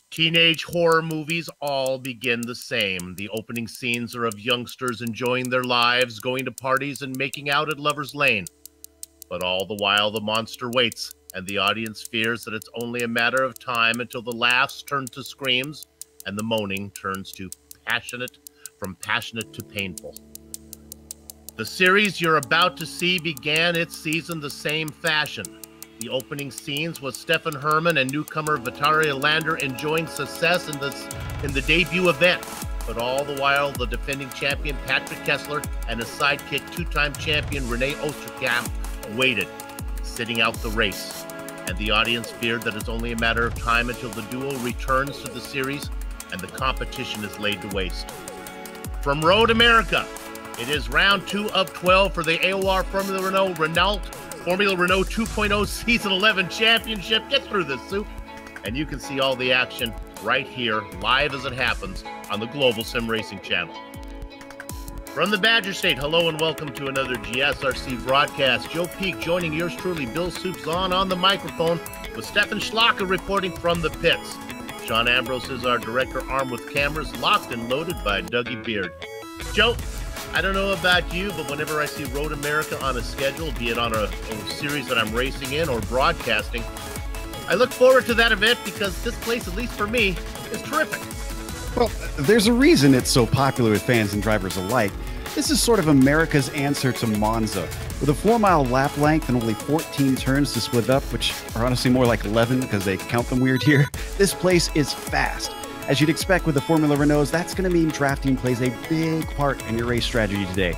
Teenage horror movies all begin the same. The opening scenes are of youngsters enjoying their lives, going to parties and making out at Lover's Lane. But all the while the monster waits, and the audience fears that it's only a matter of time until the laughs turn to screams and the moaning turns to from passionate to painful. The series you're about to see began its season the same fashion. The opening scenes was Stefan Hermann and newcomer Vitaria Lander enjoying success in the debut event, but all the while the defending champion Patrick Kessler and his sidekick two-time champion Renee Osterkamp waited, sitting out the race, and the audience feared that it's only a matter of time until the duo returns to the series and the competition is laid to waste. From Road America, it is round 2 of 12 for the AOR Formula Renault Formula Renault 2.0 Season 11 Championship. Get through this, Soup. And you can see all the action right here, live as it happens, on the Global Sim Racing channel. From the Badger State, hello and welcome to another GSRC broadcast. Joe Peak joining yours truly, Bill Soup Zahn on the microphone, with Stefan Schlacker reporting from the pits. Sean Ambrose is our director, armed with cameras, locked and loaded by Dougie Beard. Joe, I don't know about you, but whenever I see Road America on a schedule, be it on a series that I'm racing in or broadcasting, I look forward to that event because this place, at least for me, is terrific. Well, there's a reason it's so popular with fans and drivers alike. This is sort of America's answer to Monza. With a 4-mile lap length and only 14 turns to split up, which are honestly more like 11 because they count them weird here, this place is fast. As you'd expect with the Formula Renaults, that's going to mean drafting plays a big part in your race strategy today.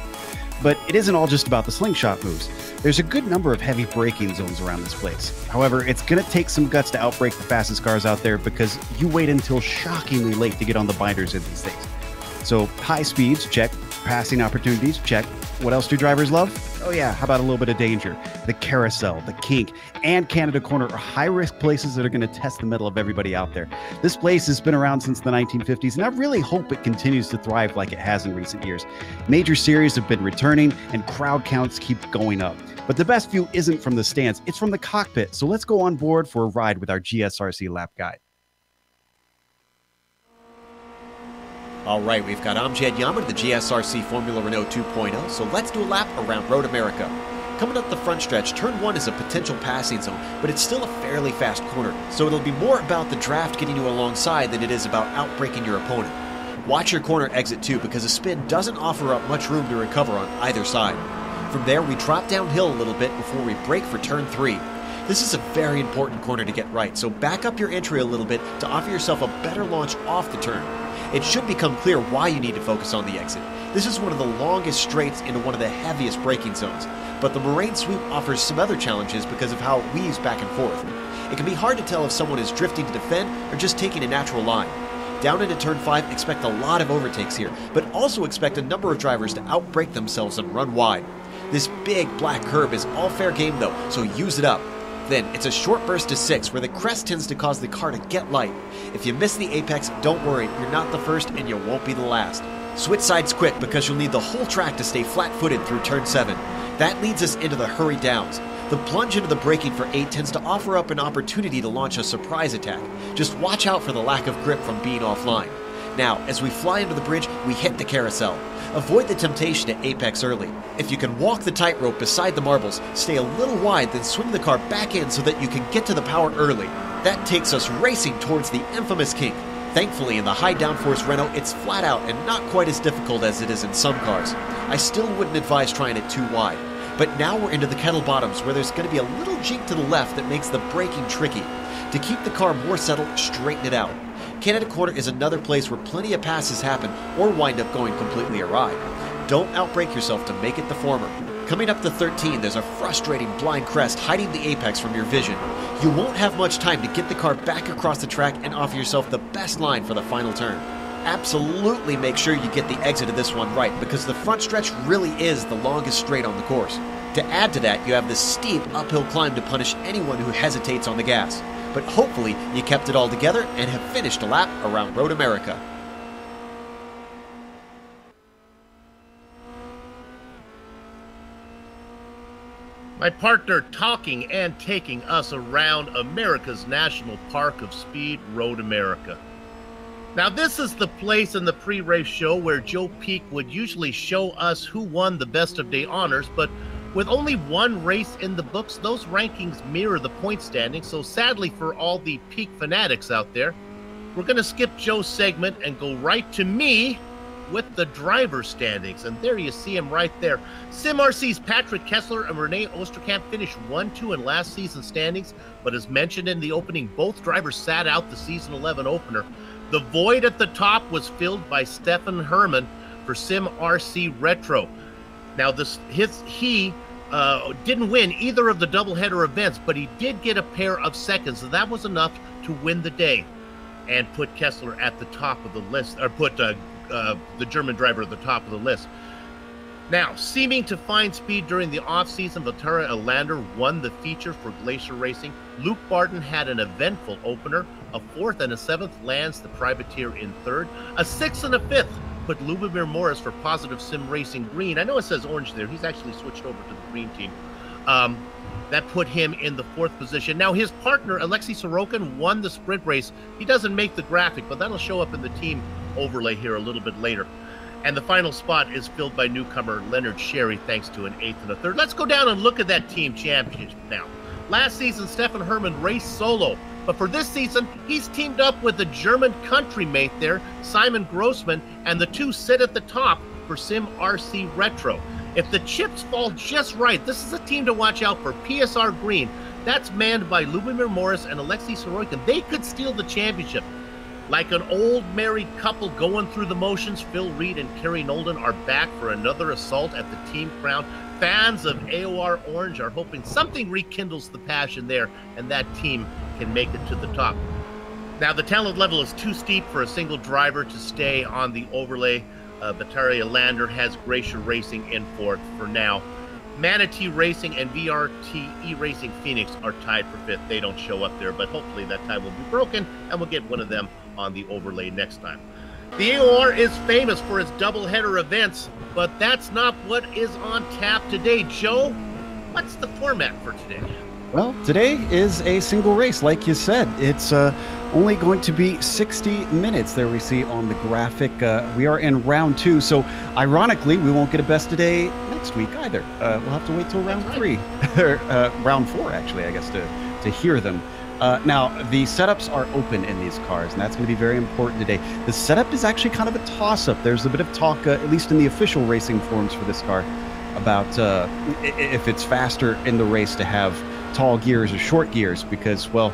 But it isn't all just about the slingshot moves. There's a good number of heavy braking zones around this place. However, it's going to take some guts to outbrake the fastest cars out there because you wait until shockingly late to get on the binders in these things. So high speeds, check. Passing opportunities, check. What else do drivers love? Oh yeah, how about a little bit of danger? The carousel, the kink, and Canada Corner are high-risk places that are going to test the mettle of everybody out there. This place has been around since the 1950s, and I really hope it continues to thrive like it has in recent years. Major series have been returning, and crowd counts keep going up. But the best view isn't from the stands, it's from the cockpit. So let's go on board for a ride with our GSRC lap guide. All right, we've got Amjad Yama to the GSRC Formula Renault 2.0, so let's do a lap around Road America. Coming up the front stretch, turn 1 is a potential passing zone, but it's still a fairly fast corner, so it'll be more about the draft getting you alongside than it is about outbraking your opponent. Watch your corner exit too, because a spin doesn't offer up much room to recover on either side. From there, we drop downhill a little bit before we brake for turn 3. This is a very important corner to get right, so back up your entry a little bit to offer yourself a better launch off the turn. It should become clear why you need to focus on the exit. This is one of the longest straights into one of the heaviest braking zones, but the Moraine Sweep offers some other challenges because of how it weaves back and forth. It can be hard to tell if someone is drifting to defend or just taking a natural line. Down into turn 5, expect a lot of overtakes here, but also expect a number of drivers to outbrake themselves and run wide. This big black curb is all fair game though, so use it up. Then, it's a short burst to 6, where the crest tends to cause the car to get light. If you miss the apex, don't worry, you're not the first and you won't be the last. Switch sides quick because you'll need the whole track to stay flat-footed through turn 7. That leads us into the hurry downs. The plunge into the braking for 8 tends to offer up an opportunity to launch a surprise attack. Just watch out for the lack of grip from being offline. Now, as we fly into the bridge, we hit the carousel. Avoid the temptation to apex early. If you can walk the tightrope beside the marbles, stay a little wide, then swing the car back in so that you can get to the power early. That takes us racing towards the infamous kink. Thankfully, in the high downforce Renault, it's flat out and not quite as difficult as it is in some cars. I still wouldn't advise trying it too wide. But now we're into the kettle bottoms, where there's going to be a little jink to the left that makes the braking tricky. To keep the car more settled, straighten it out. Canada Corner is another place where plenty of passes happen or wind up going completely awry. Don't outbrake yourself to make it the former. Coming up to 13, there's a frustrating blind crest hiding the apex from your vision. You won't have much time to get the car back across the track and offer yourself the best line for the final turn. Absolutely make sure you get the exit of this one right, because the front stretch really is the longest straight on the course. To add to that, you have this steep uphill climb to punish anyone who hesitates on the gas. But hopefully you kept it all together and have finished a lap around Road America. My partner talking and taking us around America's National Park of Speed, Road America. Now, this is the place in the pre-race show where Joe Peak would usually show us who won the best of day honors, but with only one race in the books, those rankings mirror the point standings, so sadly for all the Peak fanatics out there, we're going to skip Joe's segment and go right to me with the driver standings. And there you see him right there. SimRC's Patrick Kessler and Renee Osterkamp finished 1-2 in last season's standings, but as mentioned in the opening, both drivers sat out the season 11 opener. The void at the top was filled by Stefan Herman for SimRC Retro. Now, he didn't win either of the doubleheader events, but he did get a pair of seconds, and that was enough to win the day and put Kessler at the top of the list, or put the German driver at the top of the list. Now, seeming to find speed during the off-season, Valtteri Alander won the feature for Glacier Racing. Luke Barton had an eventful opener. A 4th and a 7th lands the Privateer in 3rd. A 6th and a 5th put Lubomir Morris for Positive Sim Racing Green. I know it says orange there. He's actually switched over to the green team. That put him in the 4th position. Now, his partner, Alexei Sorokin, won the sprint race. He doesn't make the graphic, but that'll show up in the team overlay here a little bit later. And the final spot is filled by newcomer Leonard Sherry, thanks to an 8th and a 3rd. Let's go down and look at that team championship now. Last season, Stefan Herman raced solo, but for this season, he's teamed up with the German country mate there, Simon Grossman, and the two sit at the top for SimRC Retro. If the chips fall just right, this is a team to watch out for. PSR Green, that's manned by Lubomir Morris and Alexei Sorokin. They could steal the championship. Like an old married couple going through the motions, Phil Reed and Kerry Nolden are back for another assault at the team crown. Fans of AOR Orange are hoping something rekindles the passion there, and that team can make it to the top. Now, the talent level is too steep for a single driver to stay on the overlay. Valtteri Alander has Glacier Racing in 4th for now. Manatee Racing and VRT Racing Phoenix are tied for 5th. They don't show up there, but hopefully that tie will be broken, and we'll get one of them on the overlay next time. The AOR is famous for its doubleheader events, but that's not what is on tap today. Joe, what's the format for today? Well, today is a single race, like you said. It's only going to be 60 minutes. There we see on the graphic. We are in round 2, so ironically, we won't get a best today next week either. We'll have to wait till round 3, round 4, actually, I guess, to hear them. Now, the setups are open in these cars, and that's going to be very important today. The setup is actually kind of a toss-up. There's a bit of talk, at least in the official racing forums for this car, about if it's faster in the race to have tall gears or short gears, because, well,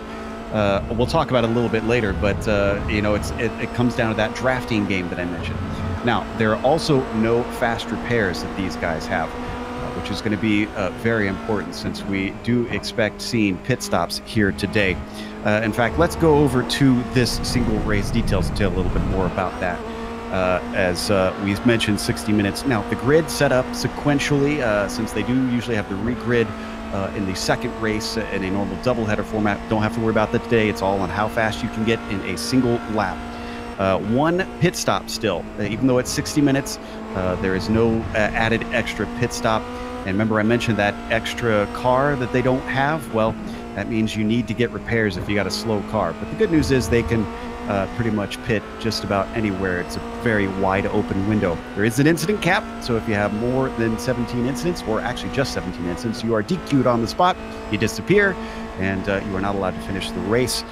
we'll talk about it a little bit later, but, you know, it comes down to that drafting game that I mentioned. Now, there are also no fast repairs that these guys have, which is going to be very important since we do expect seeing pit stops here today. In fact, let's go over to this single race details to tell a little bit more about that. As we've mentioned, 60 minutes. Now, the grid set up sequentially, since they do usually have the regrid in the second race in a normal doubleheader format. Don't have to worry about that today. It's all on how fast you can get in a single lap. One pit stop still. Even though it's 60 minutes, there is no added extra pit stop. And remember, I mentioned that extra car that they don't have? Well, that means you need to get repairs if you got a slow car. But the good news is they can pretty much pit just about anywhere. It's a very wide open window. There is an incident cap, so if you have more than 17 incidents, or actually just 17 incidents, you are DQ'd on the spot, you disappear, and you are not allowed to finish the race.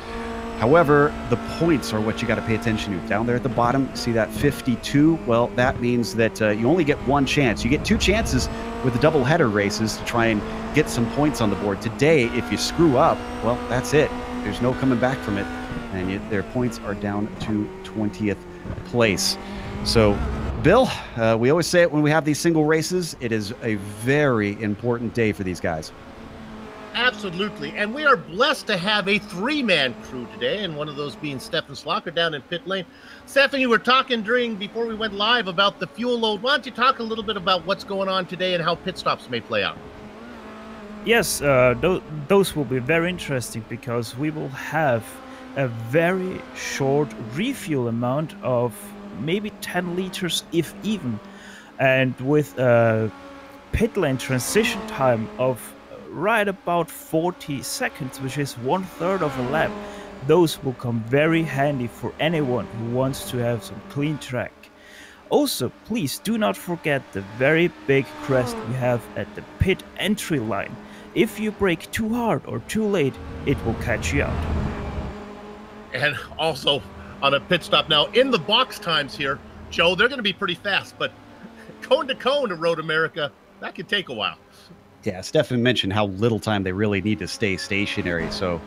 However, the points are what you got to pay attention to. Down there at the bottom, see that 52? Well, that means that you only get one chance. You get 2 chances with the doubleheader races to try and get some points on the board. Today, if you screw up, well, that's it. There's no coming back from it. And their points are down to 20th place. So Bill, we always say it when we have these single races. It is a very important day for these guys. Absolutely. And we are blessed to have a three-man crew today, and one of those being Stefan Slocker down in pit lane. Stefan, you were talking before we went live about the fuel load. Why don't you talk a little bit about what's going on today and how pit stops may play out? Yes, those will be very interesting because we will have a very short refuel amount of maybe 10 liters, if even. And with a pit lane transition time of right about 40 seconds, which is 1/3 of a lap, those will come very handy for anyone who wants to have some clean track. Also, please do not forget the very big crest we have at the pit entry line. If you brake too hard or too late, it will catch you out. And also on a pit stop now, in the box times here, Joe, they're going to be pretty fast, but cone to cone to Road America, that could take a while. Yeah, Stefan mentioned how little time they really need to stay stationary. So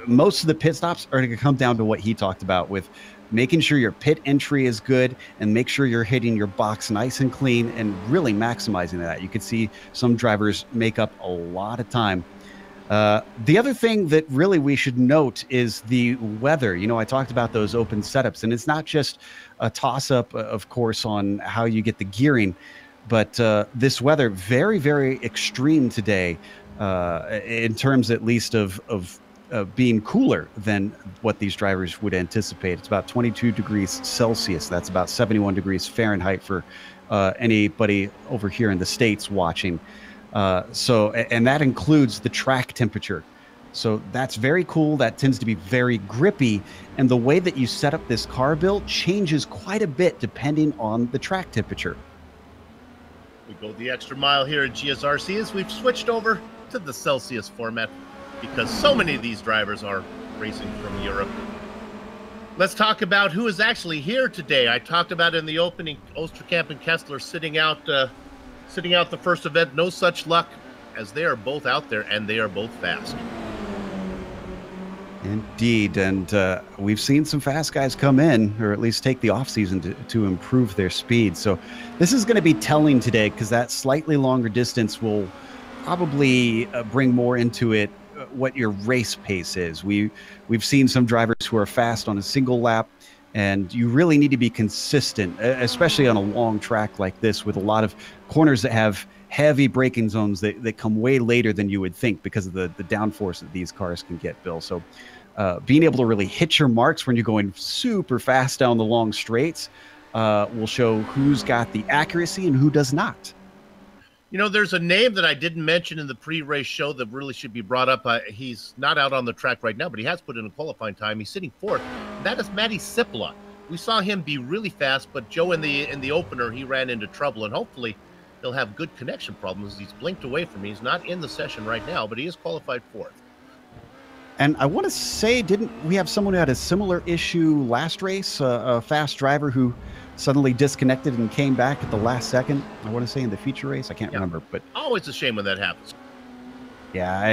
most of the pit stops are going to come down to what he talked about, with making sure your pit entry is good and make sure you're hitting your box nice and clean and really maximizing that. You can see some drivers make up a lot of time. The other thing that really we should note is the weather. You know, I talked about those open setups, and it's not just a toss-up, of course, on how you get the gearing, but this weather, very, very extreme today, in terms at least of being cooler than what these drivers would anticipate. It's about 22 degrees Celsius. That's about 71 degrees Fahrenheit for anybody over here in the States watching. And that includes the track temperature. So that's very cool. That tends to be very grippy. And the way that you set up this car build changes quite a bit depending on the track temperature. We go the extra mile here at GSRC as we've switched over to the Celsius format because so many of these drivers are racing from Europe. Let's talk about who is actually here today. I talked about in the opening, Osterkamp and Kessler sitting out the first event. No such luck, as they are both out there and they are both fast. Indeed, and we've seen some fast guys come in, or at least take the off-season to improve their speed. So this is going to be telling today, because that slightly longer distance will probably bring more into it what your race pace is. We've seen some drivers who are fast on a single lap, and you really need to be consistent, especially on a long track like this with a lot of corners that have heavy braking zones that come way later than you would think because of the downforce that these cars can get, Bill. So being able to really hit your marks when you're going super fast down the long straights will show who's got the accuracy and who does not. You know, there's a name that I didn't mention in the pre-race show that really should be brought up. He's not out on the track right now, but he has put in a qualifying time. He's sitting fourth. That is Matty Sipla. We saw him be really fast, but Joe, in the opener, he ran into trouble, and hopefully he'll have good connection problems. He's blinked away from me. He's not in the session right now, but he is qualified fourth. And I want to say, didn't we have someone who had a similar issue last race? A fast driver who suddenly disconnected and came back at the last second. I want to say in the feature race. I can't remember, but always a shame when that happens. Yeah,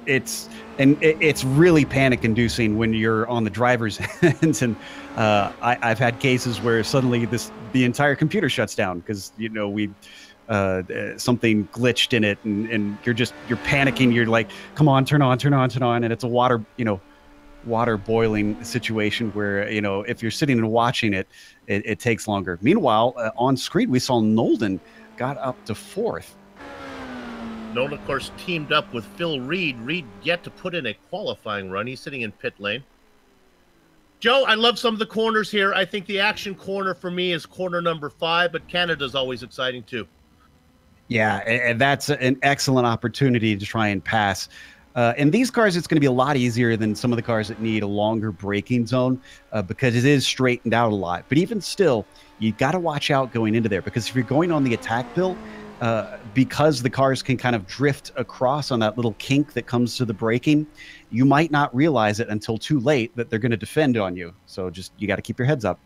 it's really panic-inducing when you're on the driver's end, and I've had cases where suddenly the entire computer shuts down because something glitched in it, and you're panicking. You're like, come on, turn on, and it's a water boiling situation where if you're sitting and watching it, it takes longer. Meanwhile, on screen we saw Nolden got up to fourth. Nolan, of course, teamed up with Phil Reed. Reed yet to put in a qualifying run. He's sitting in pit lane. Joe, I love some of the corners here. I think the action corner for me is corner number 5, but Canada's always exciting too. Yeah, and that's an excellent opportunity to try and pass. In these cars, it's going to be a lot easier than some of the cars that need a longer braking zone because it is straightened out a lot. But even still, you got to watch out going into there, because if you're going on the attack bill, because the cars can kind of drift across on that little kink that comes to the braking, you might not realize it until too late that they're going to defend on you. So you got to keep your heads up.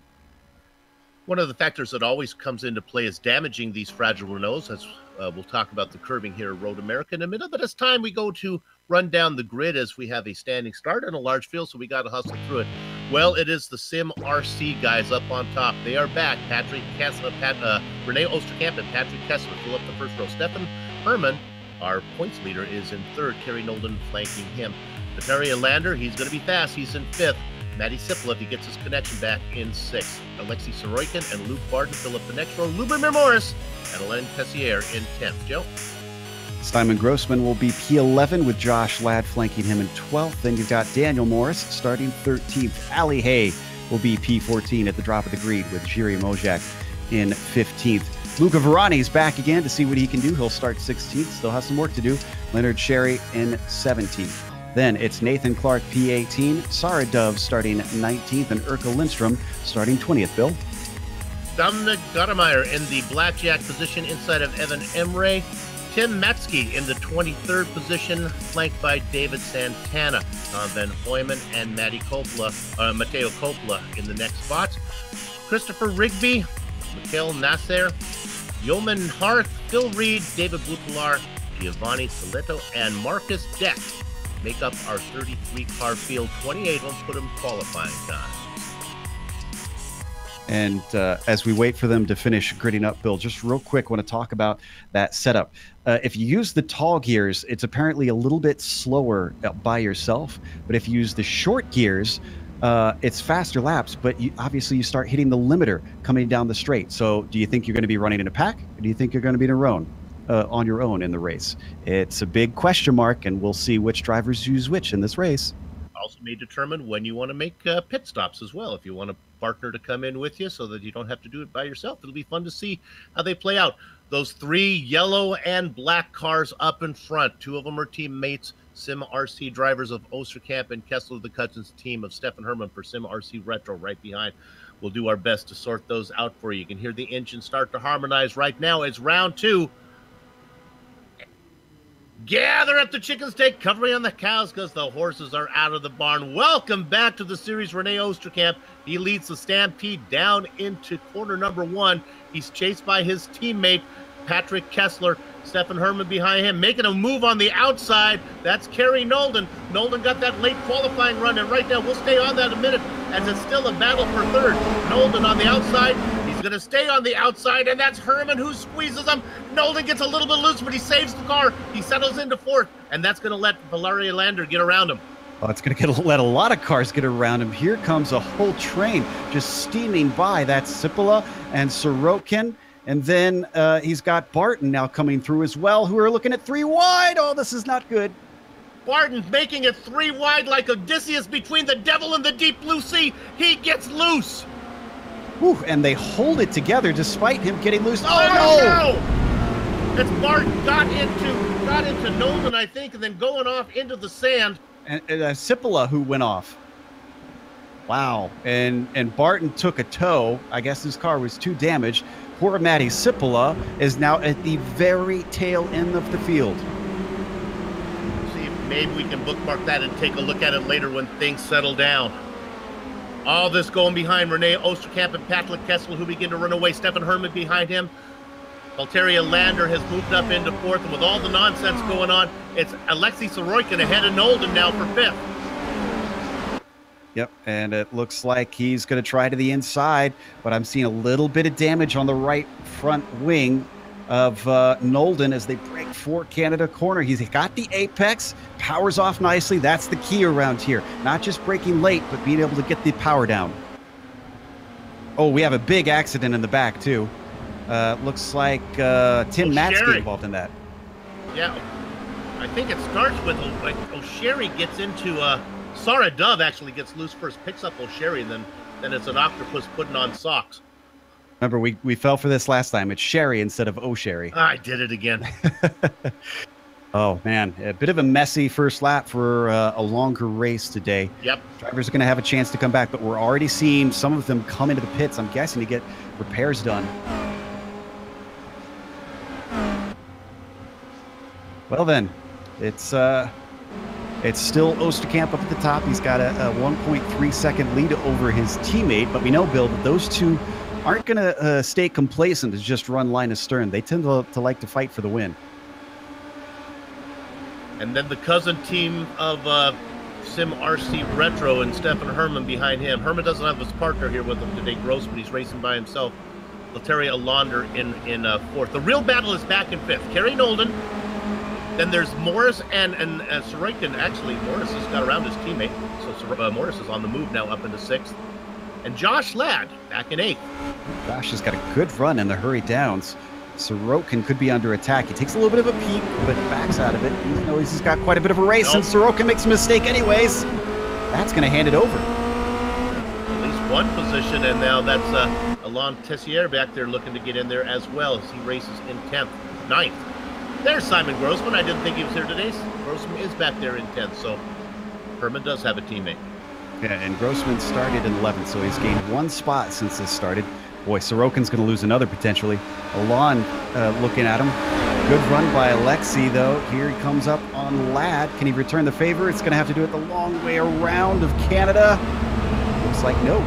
One of the factors that always comes into play is damaging these fragile Renaults, as we'll talk about the curbing here at Road America in a minute. But it's time we go to run down the grid, as we have a standing start and a large field, so we got to hustle through it. Well, it is the SimRC guys up on top. They are back. Renee Osterkamp and Patrick Kessler fill up the first row. Stefan Herman, our points leader, is in third. Kerry Nolden flanking him. Natalia Lander, he's going to be fast. He's in fifth. Matty Sipla, if he gets his connection back, in sixth. Alexei Sorokin and Luke Barton fill up the next row. Lubomir Morris and Alain Tessier in 10th. Joe? Simon Grossman will be P11 with Josh Ladd flanking him in 12th. Then you've got Daniel Morris starting 13th. Ali Hay will be P14 at the drop of the grid with Jiri Mojak in 15th. Luca Varani's back again to see what he can do. He'll start 16th. Still has some work to do. Leonard Sherry in 17th. Then it's Nathan Clark P18, Sarah Dove starting 19th, and Urka Lindstrom starting 20th. Bill? Dominic Gottemeyer in the blackjack position inside of Evan Emre. Tim Matsky in the 23rd position, flanked by David Santana. Tom Van Hoyman and Matteo Coppola in the next spots. Christopher Rigby, Mikhail Nasser, Yeoman Harth, Phil Reed, David Butlar, Giovanni Soletto, and Marcus Deck make up our 33-car field. 28 of them put them qualifying time. And as we wait for them to finish gridding up, Bill, just real quick, I want to talk about that setup. If you use the tall gears, it's apparently a little bit slower by yourself. But if you use the short gears, it's faster laps. But obviously, you start hitting the limiter coming down the straight. So do you think you're going to be running in a pack? Or do you think you're going to be on your own in the race? It's a big question mark, and we'll see which drivers use which in this race. Also may determine when you want to make pit stops as well. If you want a partner to come in with you so that you don't have to do it by yourself, it'll be fun to see how they play out. Those three yellow and black cars up in front, two of them are teammates, SimRC drivers of Osterkamp and Kessler, the Cousins team of Stefan Herman for SimRC Retro right behind. We'll do our best to sort those out for you. You can hear the engine start to harmonize right now. It's round two. Gather up the chicken steak, covering on the cows because the horses are out of the barn. Welcome back to the series. Renee Osterkamp, he leads the stampede down into corner number one. He's chased by his teammate, Patrick Kessler. Stefan Herman behind him, making a move on the outside. That's Kerry Nolden. Nolden got that late qualifying run, and right now we'll stay on that a minute as it's still a battle for third. Nolden on the outside. He's going to stay on the outside, and that's Herman who squeezes him. Nolden gets a little bit loose, but he saves the car. He settles into fourth, and that's going to let Valeria Lander get around him. Oh, it's going to let a lot of cars get around him. Here comes a whole train just steaming by. That's Sipila and Sorokin. And then he's got Barton now coming through as well, who are looking at three wide. Oh, this is not good. Barton making it three wide like Odysseus between the devil and the deep blue sea. He gets loose. Whew, and they hold it together despite him getting loose. Oh, no! It's Barton got into Nolden, I think, and then going off into the sand. And Sipila who went off. Wow. And Barton took a tow. I guess his car was too damaged. Poor Matty Sipila is now at the very tail end of the field. See if maybe we can bookmark that and take a look at it later when things settle down. All this going behind Renee Osterkamp and Patrick Kessler, who begin to run away. Stefan Herman behind him. Valteria Lander has moved up into fourth, and with all the nonsense going on, it's Alexei Sorokin ahead of Nolden now for fifth. Yep, and it looks like he's going to try to the inside, but I'm seeing a little bit of damage on the right front wing of Nolden as they break for Canada corner. He's got the apex, powers off nicely. That's the key around here. Not just breaking late, but being able to get the power down. Oh, we have a big accident in the back, too. Looks like Tim Matsky involved in that. Yeah, I think it starts with like O'Sherry gets into Sarah Dove actually gets loose first, picks up O'Sherry, and then it's an octopus putting on socks. Remember, we fell for this last time. It's Sherry instead of O'Sherry. I did it again. Oh, man. A bit of a messy first lap for a longer race today. Yep. Drivers are going to have a chance to come back, but we're already seeing some of them come into the pits, I'm guessing, to get repairs done. Well, then, it's still Osterkamp up at the top. He's got a 1.3 second lead over his teammate, but we know, Bill, that those two aren't going to stay complacent to just run line astern. They tend to like to fight for the win. And then the cousin team of SimRC Retro and Stefan Herman behind him. Herman doesn't have his partner here with him today, Grossman. He's racing by himself. Letteria Alander in fourth. The real battle is back in fifth. Kerry Nolden. Then there's Morris and Sorokin. Actually, Morris has got around his teammate. So Morris is on the move now up into sixth. And Josh Ladd back in eighth. Josh has got a good run in the hurry downs. Sorokin could be under attack. He takes a little bit of a peek, but backs out of it. Even though he's got quite a bit of a race, and Sorokin makes a mistake anyways. That's going to hand it over. At least one position, and now that's Alain Tessier back there looking to get in there as well as he races in 10th, 9th. There's Simon Grossman. I didn't think he was here today. Grossman is back there in 10th, so Herman does have a teammate. Yeah, and Grossman started in 11th, so he's gained one spot since this started. Boy, Sorokin's going to lose another potentially. Alon looking at him. Good run by Alexi, though. Here he comes up on Ladd. Can he return the favor? It's going to have to do it the long way around of Canada. Looks like no.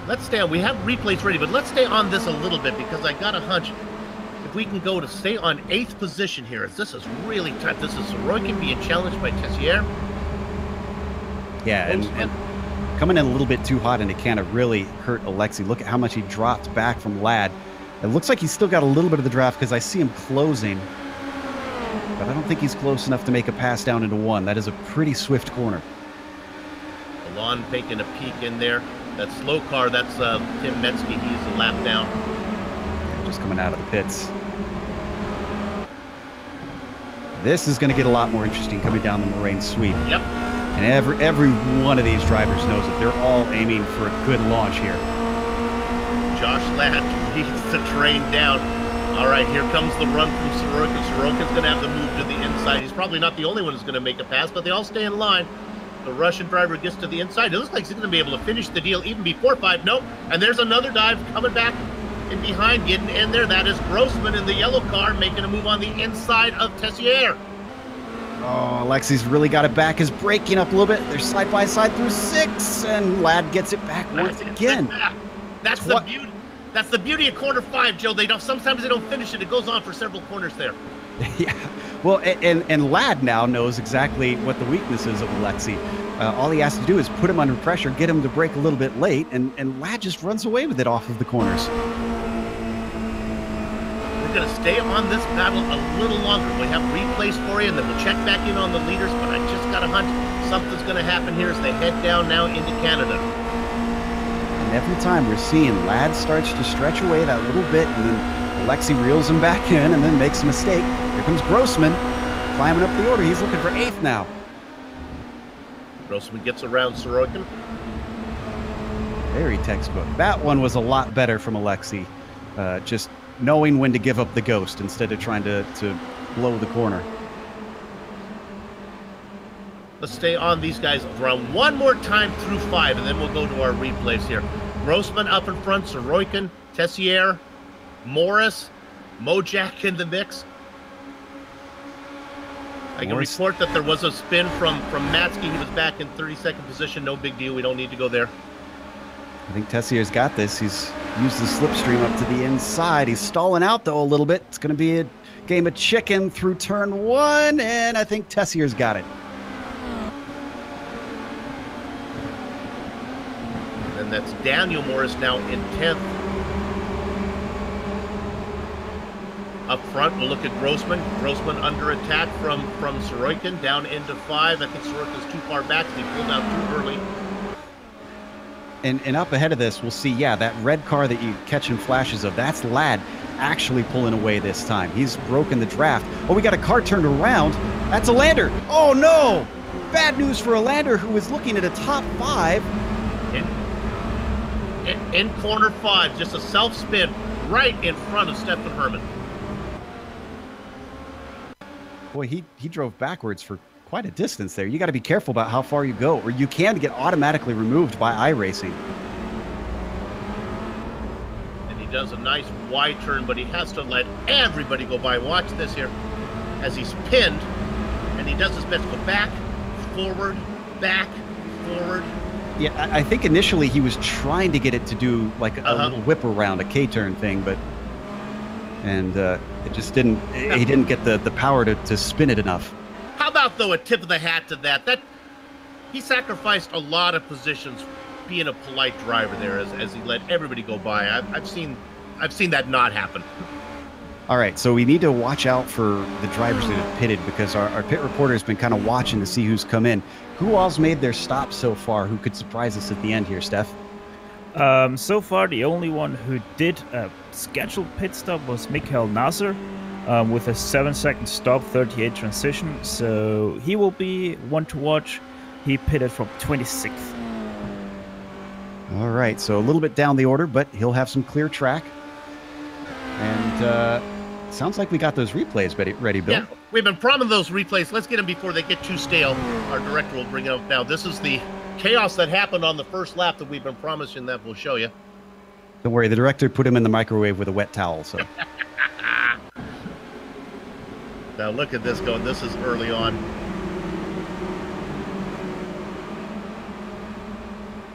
Let's stay on. We have replays ready, but let's stay on this a little bit because I got a hunch. If we can go to stay on 8th position here, this is really tough. This is Sorokin being challenged by Tessier. Yeah, and coming in a little bit too hot into Canada really hurt Alexi. Look at how much he dropped back from Ladd. It looks like he's still got a little bit of the draft because I see him closing, but I don't think he's close enough to make a pass down into one. That is a pretty swift corner. Alon making a peek in there. That slow car, that's Tim Metzke. He's a lap down. Just coming out of the pits. This is going to get a lot more interesting coming down the Moraine sweep. Yep. And every one of these drivers knows that they're all aiming for a good launch here. Josh Ladd leads the train down. All right, here comes the run from Sorokin. Sorokin's going to have to move to the inside. He's probably not the only one who's going to make a pass, but they all stay in line. The Russian driver gets to the inside. It looks like he's going to be able to finish the deal even before 5. Nope. And there's another dive coming back in behind, getting in there. That is Grossman in the yellow car making a move on the inside of Tessier. Oh, Alexi's really got it back. Is breaking up a little bit. They're side by side through 6, and Ladd gets it back once again. That's the beauty. That's the beauty of corner 5, Joe. Sometimes they don't finish it. It goes on for several corners there. Yeah. Well, and Ladd now knows exactly what the weakness is of Alexi. All he has to do is put him under pressure, get him to break a little bit late, and Ladd just runs away with it off of the corners. We're going to stay on this battle a little longer. We have replays for you, and then we'll check back in on the leaders, but I just got a hunch something's going to happen here as they head down now into Canada. And every time we're seeing Ladd starts to stretch away that little bit, and then Alexi reels him back in and then makes a mistake. Here comes Grossman climbing up the order. He's looking for 8th now. Grossman gets around Sorokin. Very textbook. That one was a lot better from Alexi. Just knowing when to give up the ghost instead of trying to blow the corner. Let's stay on these guys around one more time through 5, and then we'll go to our replays here. Grossman up in front, Sorokin, Tessier, Morris, Mojak in the mix. I can report that there was a spin from Matsky. He was back in 32nd position. No big deal. We don't need to go there. I think Tessier's got this. He's used the slipstream up to the inside. He's stalling out, though, a little bit. It's going to be a game of chicken through turn 1, and I think Tessier's got it. And that's Daniel Morris now in 10th. Up front, we'll look at Grossman. Grossman under attack from Sorokin, down into 5. I think Sorokin's too far back. He pulled out too early. And up ahead of this, we'll see, yeah, that red car that you catch in flashes of, that's Ladd actually pulling away this time. He's broken the draft. Oh, we got a car turned around. That's Alander. Oh, no! Bad news for Alander, who was looking at a top 5. In corner 5, just a self-spin right in front of Stefan Herman. Boy, he drove backwards for quite a distance there. You got to be careful about how far you go, or you can get automatically removed by iRacing. And he does a nice wide turn, but he has to let everybody go by. Watch this here as he's pinned, and he does his best to go back, forward, back, forward. Yeah, I think initially he was trying to get it to do like a little whip around, a K-turn thing, but and it just didn't. He didn't get the power to spin it enough. How about, though, a tip of the hat to that he sacrificed a lot of positions being a polite driver there as he let everybody go by. I've seen that not happen. All right, so we need to watch out for the drivers that have pitted, because our pit reporter has been kind of watching to see who's come in. Who all's made their stops so far? Who could surprise us at the end here, Steph? So far, the only one who did a scheduled pit stop was Mikhail Nasser, with a 7-second stop, 38 transition. So he will be one to watch. He pitted from 26th. All right, so a little bit down the order, but he'll have some clear track. And sounds like we got those replays ready, Bill. Yeah, we've been promising those replays. Let's get them before they get too stale. Our director will bring them up now. This is the chaos that happened on the first lap that we've been promising that we'll show you. Don't worry, the director put him in the microwave with a wet towel, so. Now look at this going. This is early on.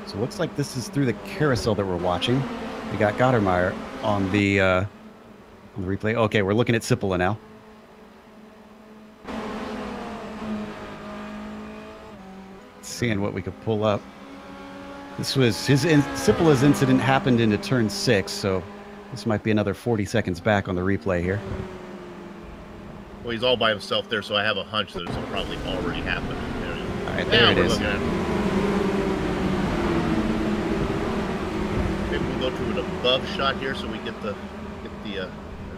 So it looks like this is through the carousel that we're watching. We got Gottermeyer on the replay. Okay, we're looking at Sippola now. Seeing what we could pull up. This was Sippola's incident happened into turn 6, so this might be another 40 seconds back on the replay here. Well, he's all by himself there, so I have a hunch that it's probably already happened. All right, there it is. Maybe we'll go to an above shot here so we get the.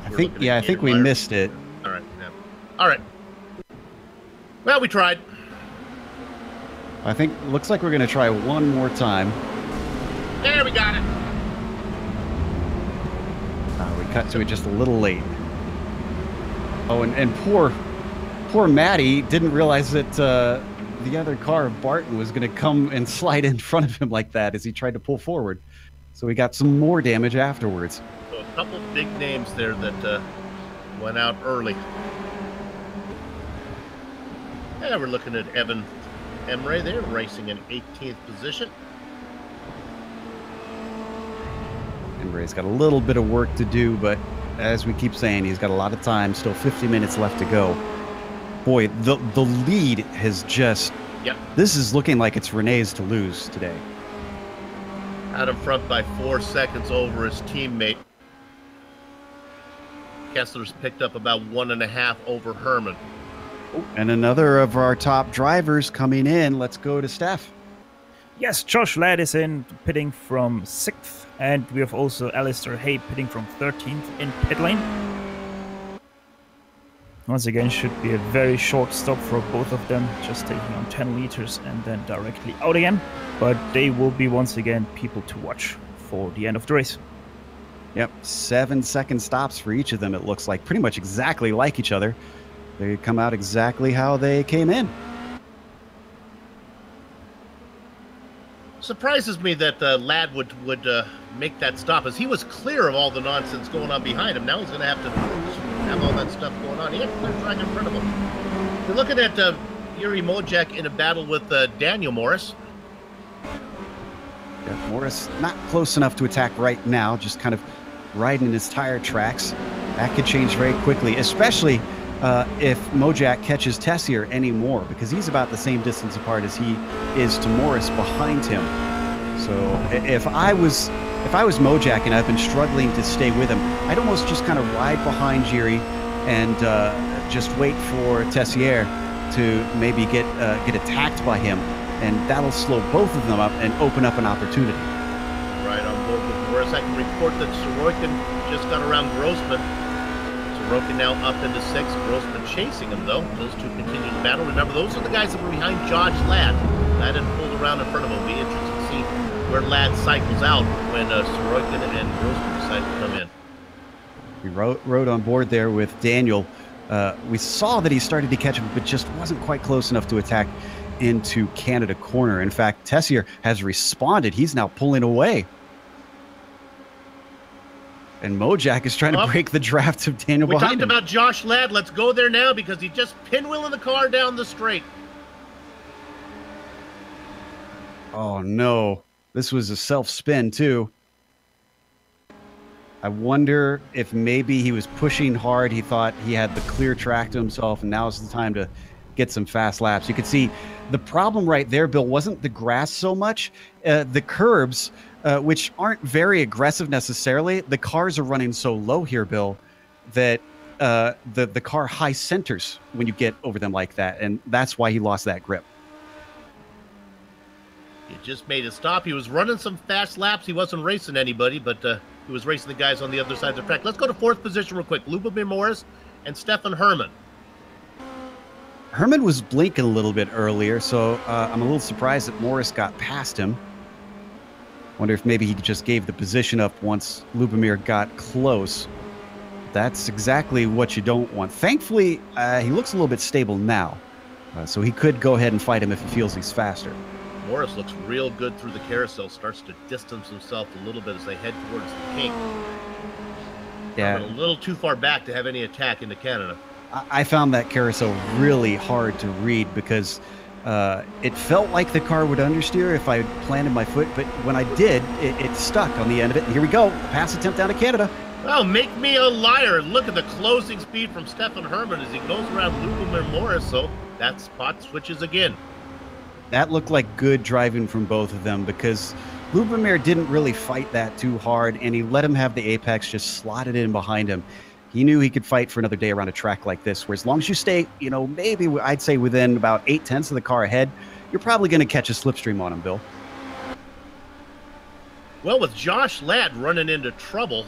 I think we missed it. All right. Yeah. All right. Well, we tried. I think looks like we're going to try one more time. There, we got it. We cut to it just a little late. Oh, and poor Matty didn't realize that the other car, Barton, was going to come and slide in front of him like that as he tried to pull forward. So we got some more damage afterwards. So a couple big names there that went out early. Yeah, we're looking at Evan Emre there, racing in 18th position. Emre's got a little bit of work to do, but as we keep saying, he's got a lot of time, still 50 minutes left to go. Boy, the lead has just... Yep. This is looking like it's Renee's to lose today. Out in front by 4 seconds over his teammate. Kessler's picked up about 1.5 over Herman. And another of our top drivers coming in. Let's go to Steph. Yes, Josh Ladd is in, pitting from 6th. And we have also Alistair Hay pitting from 13th in pit lane. Once again, should be a very short stop for both of them, just taking on 10 liters and then directly out again. But they will be once again people to watch for the end of the race. Yep, 7-second stops for each of them, it looks like. Pretty much exactly like each other. They come out exactly how they came in. Surprises me that Ladd would make that stop, as he was clear of all the nonsense going on behind him. Now he's going to have to have all that stuff going on. He had a clear track in front of him. You're looking at Yuri Mojak in a battle with Daniel Morris. Yeah, Morris not close enough to attack right now, just kind of riding his tire tracks. That could change very quickly, especially if Mojak catches Tessier anymore, because he's about the same distance apart as he is to Morris behind him. So if I was Mojak and I've been struggling to stay with him, I'd almost just kind of ride behind Jiri and just wait for Tessier to maybe get attacked by him, and that'll slow both of them up and open up an opportunity. Right on board with Morris. I can report that Sorokin just got around Grossman. Sorokin now up into 6th. Grossman chasing him, though. Those two continue to battle. Remember, those are the guys that were behind Josh Ladd. Ladd had pulled around in front of him. It'll be interesting to see where Ladd cycles out when Sorokin and Grossman decide to come in. We rode on board there with Daniel. We saw that he started to catch him, but just wasn't quite close enough to attack into Canada corner. In fact, Tessier has responded. He's now pulling away. And Mojak is trying to break the draft of Daniel behind him. We talked about Josh Ladd. Let's go there now, because he just pinwheeling the car down the straight. Oh, no. This was a self-spin, too. I wonder if maybe he was pushing hard. He thought he had the clear track to himself, and now's the time to get some fast laps. You could see the problem right there, Bill, wasn't the grass so much. The curbs, which aren't very aggressive necessarily, the cars are running so low here, Bill, that the car high centers when you get over them like that, and that's why he lost that grip. He just made a stop. He was running some fast laps. He wasn't racing anybody, but he was racing the guys on the other side of the track. Let's go to fourth position real quick. Lubomir Morris and Stefan Herman. Herman was blinking a little bit earlier, so I'm a little surprised that Morris got past him. Wonder if maybe he just gave the position up once Lubomir got close. That's exactly what you don't want. Thankfully, he looks a little bit stable now, so he could go ahead and fight him if he feels he's faster. Morris looks real good through the carousel, starts to distance himself a little bit as they head towards the kink. Yeah, a little too far back to have any attack into Canada. I found that carousel really hard to read because it felt like the car would understeer if I planted my foot, but when I did, it stuck on the end of it. And here we go, pass attempt down to Canada. Oh, make me a liar. Look at the closing speed from Stefan Herman as he goes around Lubomir Morris, so that spot switches again. That looked like good driving from both of them because Lubomir didn't really fight that too hard, and he let him have the apex just slotted in behind him. He knew he could fight for another day around a track like this, where as long as you stay, you know, maybe I'd say within about 8/10 of the car ahead, you're probably going to catch a slipstream on him, Bill. Well, with Josh Ladd running into trouble,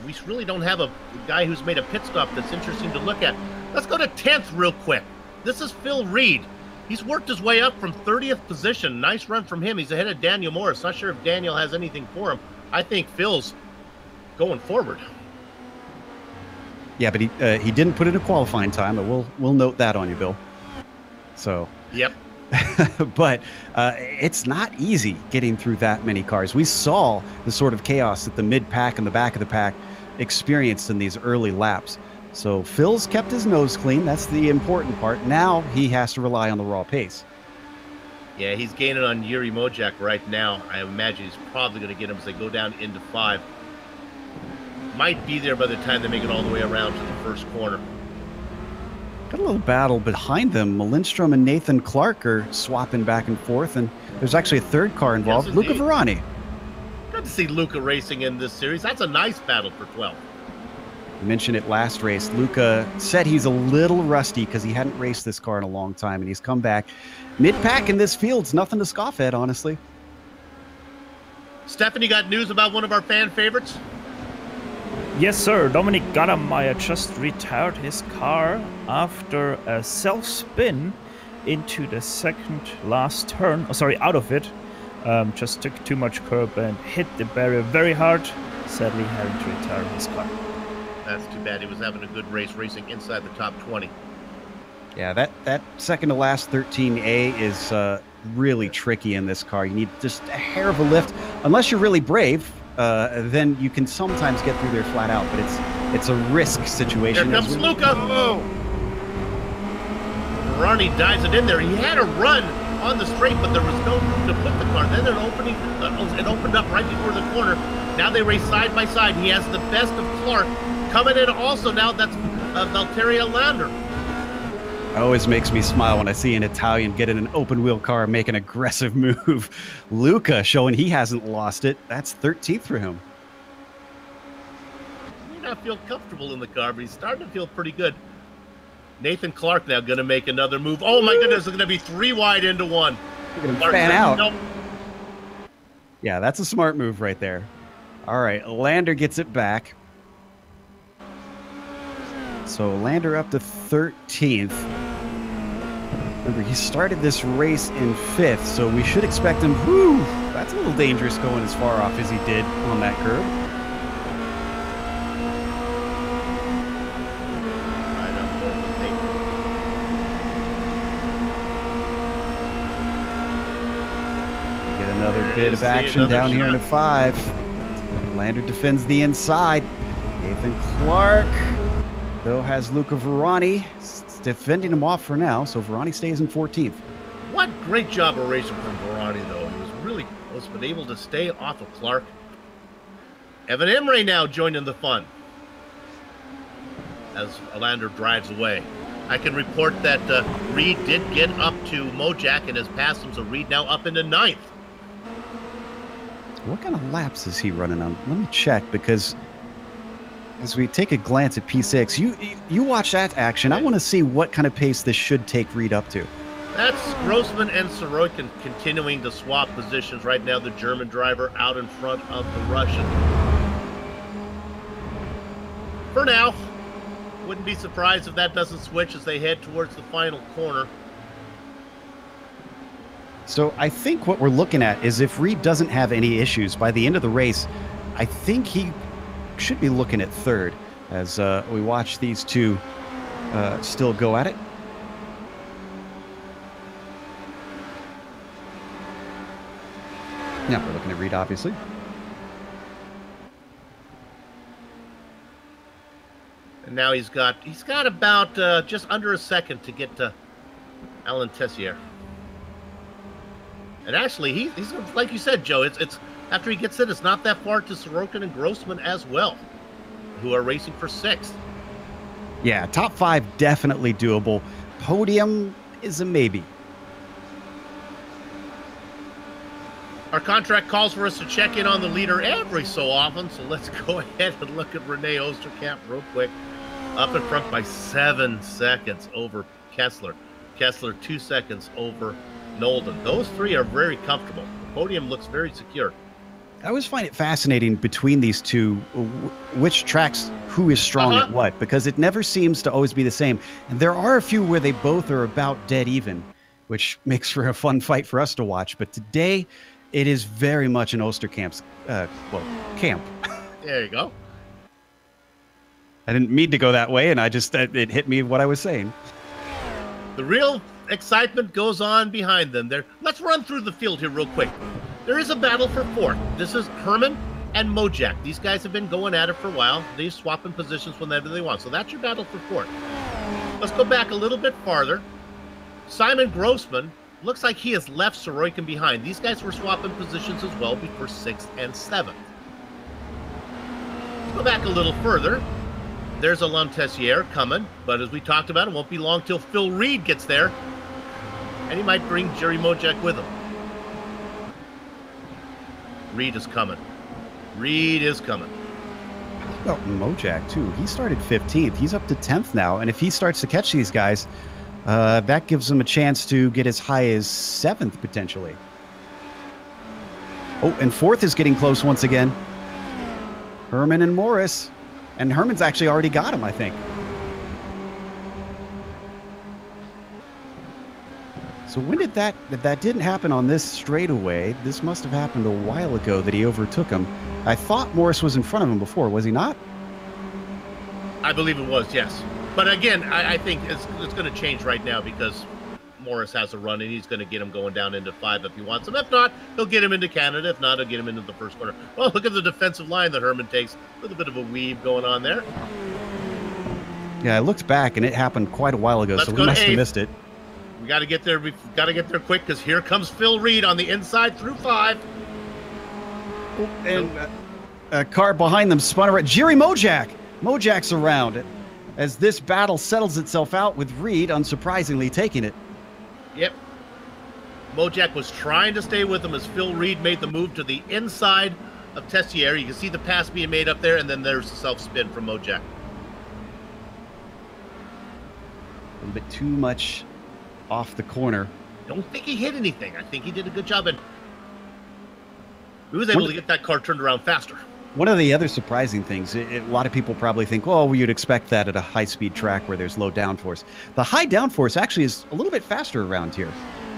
we really don't have a guy who's made a pit stop that's interesting to look at. Let's go to 10th real quick. This is Phil Reed. He's worked his way up from 30th position. Nice run from him. He's ahead of Daniel Morris. Not sure if Daniel has anything for him. I think Phil's going forward. Yeah, but he didn't put in a qualifying time. But we'll note that on you, Bill. So. Yep. But it's not easy getting through that many cars. We saw the sort of chaos that the mid-pack and the back of the pack experienced in these early laps. So Phil's kept his nose clean. That's the important part. Now he has to rely on the raw pace. Yeah, he's gaining on Yuri Mojak right now. I imagine he's probably going to get him as they go down into 5. Might be there by the time they make it all the way around to the first corner. Got a little battle behind them. Lindstrom and Nathan Clark are swapping back and forth, and there's actually a third car involved, yes, Luca Varani. Good to see Luca racing in this series. That's a nice battle for 12. I mentioned it last race. Luca said he's a little rusty because he hadn't raced this car in a long time, and he's come back. Mid-pack in this field's nothing to scoff at, honestly. Stephanie, got news about one of our fan favorites? Yes, sir. Dominic Garamier just retired his car after a self-spin into the second last turn. Oh, sorry, out of it. Just took too much curb and hit the barrier very hard. Sadly, having to retire his car. That's too bad. He was having a good race, racing inside the top 20. Yeah, that second to last 13A is really tricky in this car. You need just a hair of a lift. Unless you're really brave, then you can sometimes get through there flat out, but it's a risk situation. Here comes Luca. Oh. Ronnie dives it in there. He had a run on the straight, but there was no room to put the car. Then it opened up right before the corner. Now they race side by side. He has the best of Clark. Coming in also now, that's Valtteri Lander. Always makes me smile when I see an Italian get in an open-wheel car and make an aggressive move. Luca showing he hasn't lost it. That's 13th for him. He may not feel comfortable in the car, but he's starting to feel pretty good. Nathan Clark now going to make another move. Oh, my goodness, it's going to be 3 wide into 1. Look at him fan out. Nope. Yeah, that's a smart move right there. All right, Lander gets it back. So Lander up to 13th. Remember, he started this race in 5th, so we should expect him. Whew, that's a little dangerous going as far off as he did on that curve. Get another bit of action down here into 5. Lander defends the inside. Nathan Clark, though, has Luca Varani defending him off for now, so Varani stays in 14th. What great job of racing from Varani, though. He was really close, but able to stay off of Clark. Evan Imre now joining the fun as Alander drives away. I can report that Reed did get up to Mojak and has passed him, so Reed now up into 9th. What kind of laps is he running on? Let me check, because as we take a glance at P6, you watch that action. I want to see what kind of pace this should take Reed up to. That's Grossman and Sorokin continuing to swap positions. Right now, the German driver out in front of the Russian. For now, wouldn't be surprised if that doesn't switch as they head towards the final corner. So I think what we're looking at is if Reed doesn't have any issues by the end of the race, I think he should be looking at 3rd as we watch these two still go at it. Yeah, we're looking at Reed, obviously. And now he's got about just under a second to get to Alan Tessier. And actually, he's like you said, Joe. It's after he gets in, it's not that far to Sorokin and Grossman as well, who are racing for 6th. Yeah, top 5 definitely doable. Podium is a maybe. Our contract calls for us to check in on the leader every so often, so let's go ahead and look at Rene Oosterkamp real quick. Up in front by 7 seconds over Kessler. Kessler 2 seconds over Nolden. Those 3 are very comfortable. The podium looks very secure. I always find it fascinating between these two, which tracks who is strong at what, because it never seems to always be the same. And there are a few where they both are about dead even, which makes for a fun fight for us to watch. But today, it is very much an Oosterkamp's, camp. There you go. I didn't mean to go that way, and it hit me what I was saying. The real excitement goes on behind them. Let's run through the field here real quick. There is a battle for 4th. This is Herman and Mojak. These guys have been going at it for a while. They swap in positions whenever they want. So that's your battle for 4th. Let's go back a little bit farther. Simon Grossman looks like he has left Sorokin behind. These guys were swapping positions as well before 6th and 7th. Let's go back a little further. There's Alain Tessier coming, but as we talked about, it won't be long till Phil Reed gets there, and he might bring Jerry Mojak with him. Reed is coming. Reed is coming. Well, Mojak, too. He started 15th. He's up to 10th now, and if he starts to catch these guys, that gives him a chance to get as high as 7th, potentially. Oh, and 4th is getting close once again. Herman and Morris. And Herman's actually already got him, I think. So when did that didn't happen on this straightaway? This must have happened a while ago that he overtook him. I thought Morris was in front of him before, was he not? I believe it was, yes. But again, I think it's going to change right now because Morris has a run and he's going to get him going down into 5 if he wants him. If not, he'll get him into Canada. If not, he'll get him into the first corner. Well, look at the defensive line that Herman takes. A little bit of a weave going on there. Yeah, I looked back and it happened quite a while ago, so we must have missed it. We got to get there. We've got to get there quick because here comes Phil Reed on the inside through 5. And a car behind them spun around. Jerry Mojak. Mojak's around as this battle settles itself out with Reed, unsurprisingly, taking it. Yep. Mojak was trying to stay with him as Phil Reed made the move to the inside of Tessier. You can see the pass being made up there, and then there's the self-spin from Mojak. A little bit too much off the corner. Don't think he hit anything. I think he did a good job, and he was able to get that car turned around faster. One of the other surprising things, a lot of people probably think, well, you'd expect that at a high-speed track where there's low downforce. The high downforce actually is a little bit faster around here.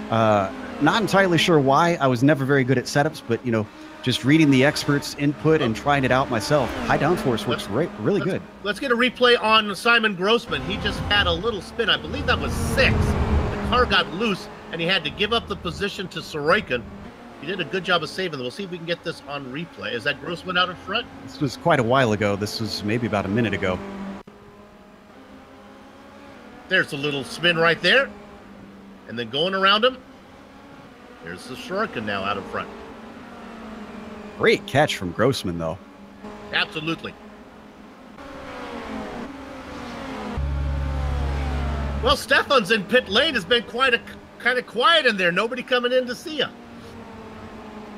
Not entirely sure why. I was never very good at setups, but, you know, just reading the experts' input and trying it out myself, high downforce works really good. Let's get a replay on Simon Grossman. He just had a little spin. I believe that was 6. The car got loose, and he had to give up the position to Sorokin. He did a good job of saving them. We'll see if we can get this on replay. Is that Grossman out in front? This was quite a while ago. This was maybe about a minute ago. There's a little spin right there. And then going around him, there's the Sorokin now out in front. Great catch from Grossman, though. Absolutely. Well, Stefan's in pit lane has been kind of quiet in there. Nobody coming in to see you.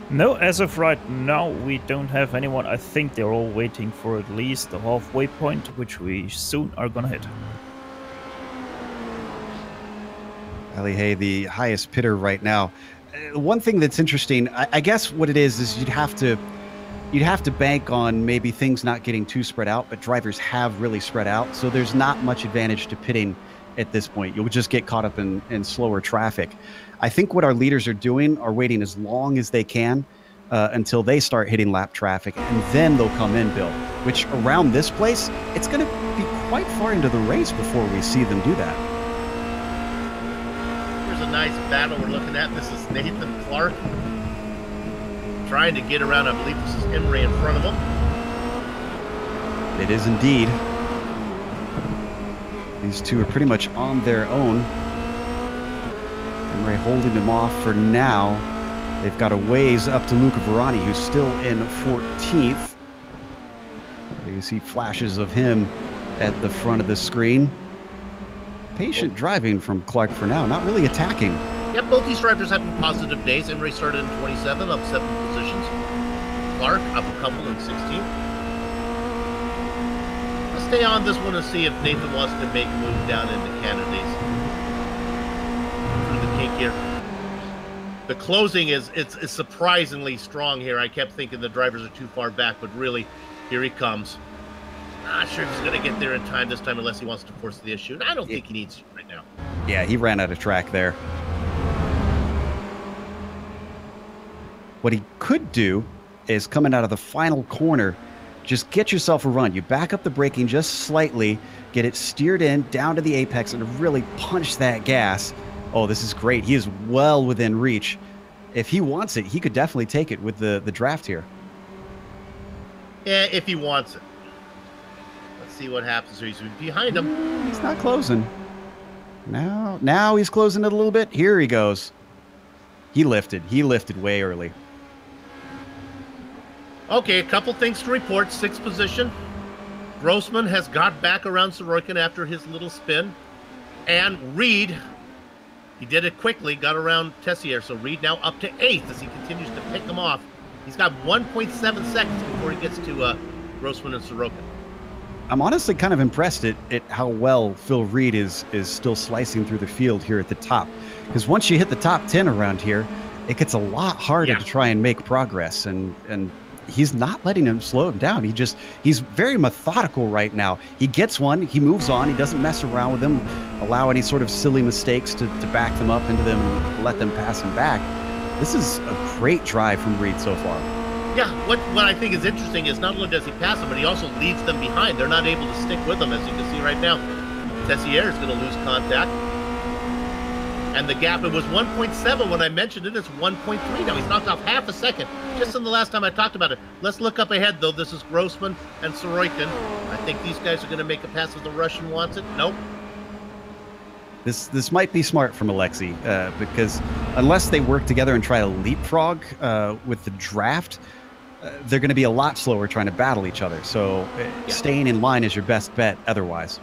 No, as of right now, we don't have anyone. I think they're all waiting for at least the halfway point, which we soon are gonna hit. Ali Hay, the highest pitter right now. One thing that's interesting, I guess what it is you'd have to bank on maybe things not getting too spread out, but drivers have really spread out, so there's not much advantage to pitting at this point. You'll just get caught up in slower traffic. I think what our leaders are doing are waiting as long as they can until they start hitting lap traffic, and then they'll come in, Bill, which around this place, it's going to be quite far into the race before we see them do that. Here's a nice battle we're looking at. This is Nathan Clark trying to get around. I believe this is Emery in front of him. It is indeed. These two are pretty much on their own. Emery holding them off for now. They've got a ways up to Luca Verani, who's still in 14th. You see flashes of him at the front of the screen. Patient driving from Clark for now, not really attacking. Yep, both these drivers having positive days. Emery started in 27, up 7 positions. Clark up a couple in 16th. I'll stay on this one and see if Nathan wants to make a move down into Canada's. Through the kink here. The closing is it's surprisingly strong here. I kept thinking the drivers are too far back, but really, here he comes. Not sure if he's going to get there in time this time unless he wants to force the issue. And I don't think he needs to right now. Yeah, he ran out of track there. What he could do is coming out of the final corner, just get yourself a run. You back up the braking just slightly, get it steered in down to the apex, and really punch that gas. Oh, this is great. He is well within reach. If he wants it, he could definitely take it with the draft here. Yeah, if he wants it. Let's see what happens. He's behind him. He's not closing. Now he's closing it a little bit. Here he goes. He lifted. He lifted way early. Okay, a couple things to report. 6th position. Grossman has got back around Sorokin after his little spin. And Reed, he did it quickly, got around Tessier. So Reed now up to 8th as he continues to pick them off. He's got 1.7 seconds before he gets to Grossman and Sorokin. I'm honestly kind of impressed at how well Phil Reed is still slicing through the field here at the top. Because once you hit the top 10 around here, it gets a lot harder to try and make progress. And he's not letting him slow him down. He's very methodical right now. He gets one, he moves on, he doesn't mess around with them, allow any sort of silly mistakes to back them up into them and let them pass him back. This is a great drive from Reed so far. Yeah, what I think is interesting is not only does he pass them, but he also leads them behind. They're not able to stick with him, as you can see right now. Tessier is going to lose contact. And the gap, it was 1.7 when I mentioned it. It's 1.3 now. He's knocked off half a second just in the last time I talked about it. Let's look up ahead, though. This is Grossman and Sorokin. I think these guys are going to make a pass if the Russian wants it. Nope. This might be smart from Alexei, because unless they work together and try to leapfrog with the draft, they're going to be a lot slower trying to battle each other. So staying in line is your best bet otherwise.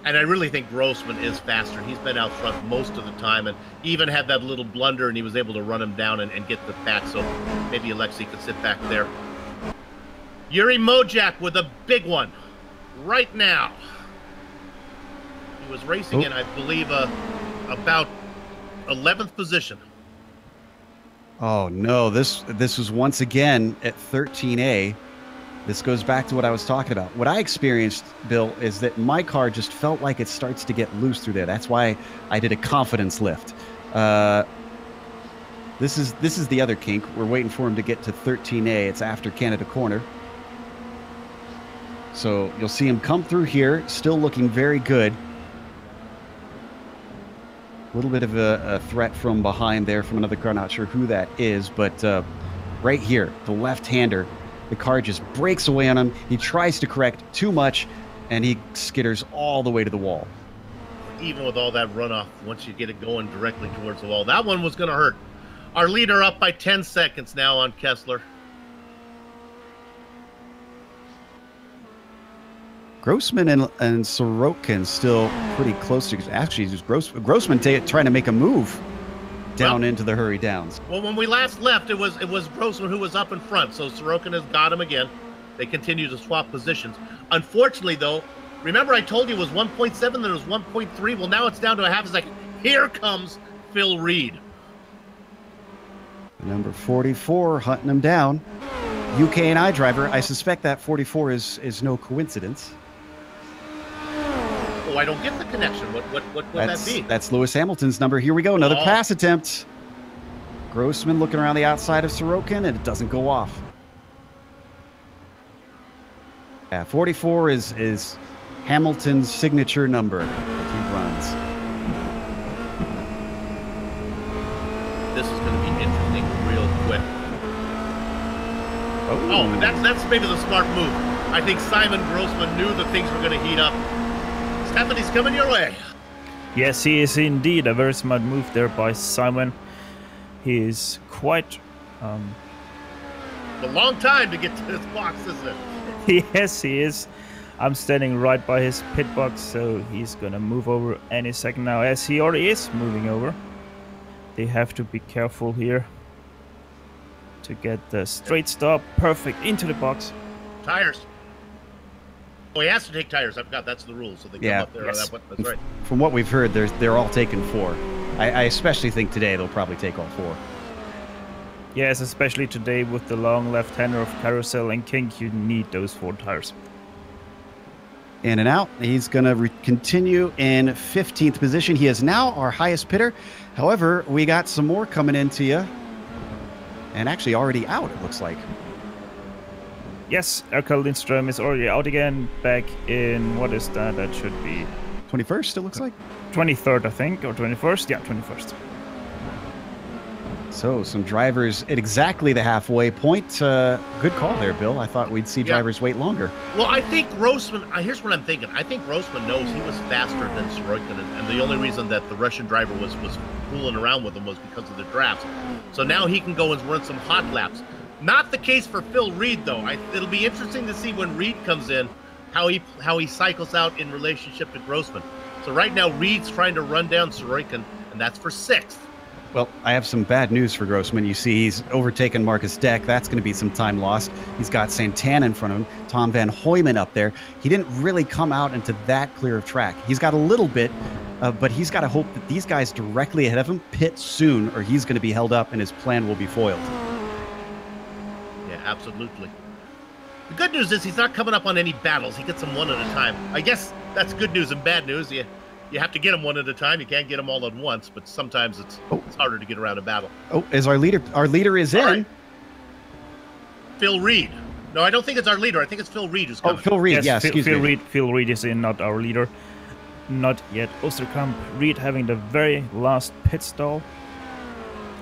And I really think Grossman is faster. He's been out front most of the time and even had that little blunder, and he was able to run him down and get the back. So maybe Alexei could sit back there. Yuri Mojak with a big one right now. He was racing in, I believe, about 11th position. Oh, no. This was once again at 13A. This goes back to what I was talking about. What I experienced, Bill, is that my car just felt like it starts to get loose through there. That's why I did a confidence lift. This is the other kink. We're waiting for him to get to 13A. It's after Canada Corner. So you'll see him come through here, still looking very good. A little bit of a threat from behind there from another car. Not sure who that is, but right here, the left-hander. The car just breaks away on him. He tries to correct too much, and he skitters all the way to the wall. Even with all that runoff, once you get it going directly towards the wall, that one was going to hurt. Our leader up by 10 seconds now on Kessler. Grossman and Sorokin still pretty close to. Actually, just Grossman trying to make a move down into the hurry downs. Well, when we last left, it was Grossman who was up in front, so Sorokin has got him again. They continue to swap positions. Unfortunately, though, remember I told you it was 1.7, then it was 1.3. Well, now it's down to a half a second. Here comes Phil Reed. Number 44 hunting him down. UK&I driver. I suspect that 44 is no coincidence. Oh, I don't get the connection. What would that be? That's Lewis Hamilton's number. Here we go. Another pass attempt. Grossman looking around the outside of Sorokin, and it doesn't go off. Yeah, 44 is Hamilton's signature number that he runs. This is going to be interesting real quick. Oh, and that's maybe the smart move. I think Simon Grossman knew that things were going to heat up. Stephanie's coming your way. Yes, he is indeed. A very smart move there by Simon. He is quite... A long time to get to this box, isn't it? Yes, he is. I'm standing right by his pit box, so he's gonna move over any second now, as he already is moving over. They have to be careful here to get the straight stop perfect into the box. Tires. Oh, he has to take tires. I forgot that's the rule, so they come up there. Yes. That's right. From what we've heard, they're all taking 4. I especially think today they'll probably take all 4. Yes, especially today with the long left-hander of Carousel and Kink, you need those 4 tires. In and out. He's going to continue in 15th position. He is now our highest pitter. However, we got some more coming into you. And actually already out, it looks like. Yes, Erkel Lindström is already out again, back in, what is that? That should be... 21st, it looks like? 23rd, I think, or 21st? Yeah, 21st. So, some drivers at exactly the halfway point. Good call there, Bill. I thought we'd see drivers wait longer. Well, I think Grossman, here's what I'm thinking. I think Grossman knows he was faster than Sorokin, and the only reason that the Russian driver was fooling around with him was because of the drafts. So now he can go and run some hot laps. Not the case for Phil Reed, though. It'll be interesting to see when Reed comes in, how he cycles out in relationship to Grossman. So right now, Reed's trying to run down Sorokin, and that's for 6th. Well, I have some bad news for Grossman. You see, he's overtaken Marcus Deck. That's going to be some time lost. He's got Santana in front of him, Tom Van Hooyman up there. He didn't really come out into that clear of track. He's got a little bit, but he's got to hope that these guys directly ahead of him pit soon, or he's going to be held up and his plan will be foiled. Yeah, absolutely. The good news is he's not coming up on any battles. He gets them one at a time. I guess that's good news and bad news. You have to get them one at a time. You can't get them all at once, but sometimes it's harder to get around a battle. Oh, as our leader is in. Right. Phil Reed. No, I don't think it's our leader. I think it's Phil Reed who's coming. Oh, Phil Reed. Yes, excuse me. Phil Reed is in, not our leader. Not yet. Osterkamp. Reed having the very last pit stall.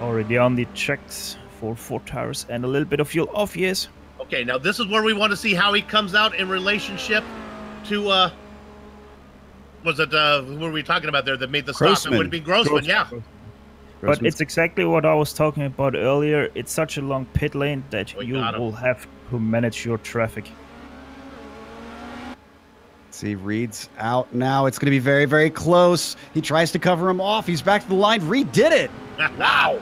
Already on the checks for 4 tires and a little bit of fuel off, yes. Okay, now this is where we want to see how he comes out in relationship to was it who were we talking about there that made the stop? It would have been Grossman, yeah. But it's exactly what I was talking about earlier. It's such a long pit lane that you will have to manage your traffic. See, Reed's out now. It's going to be very, very close. He tries to cover him off. He's back to the line. Reed did it. Wow.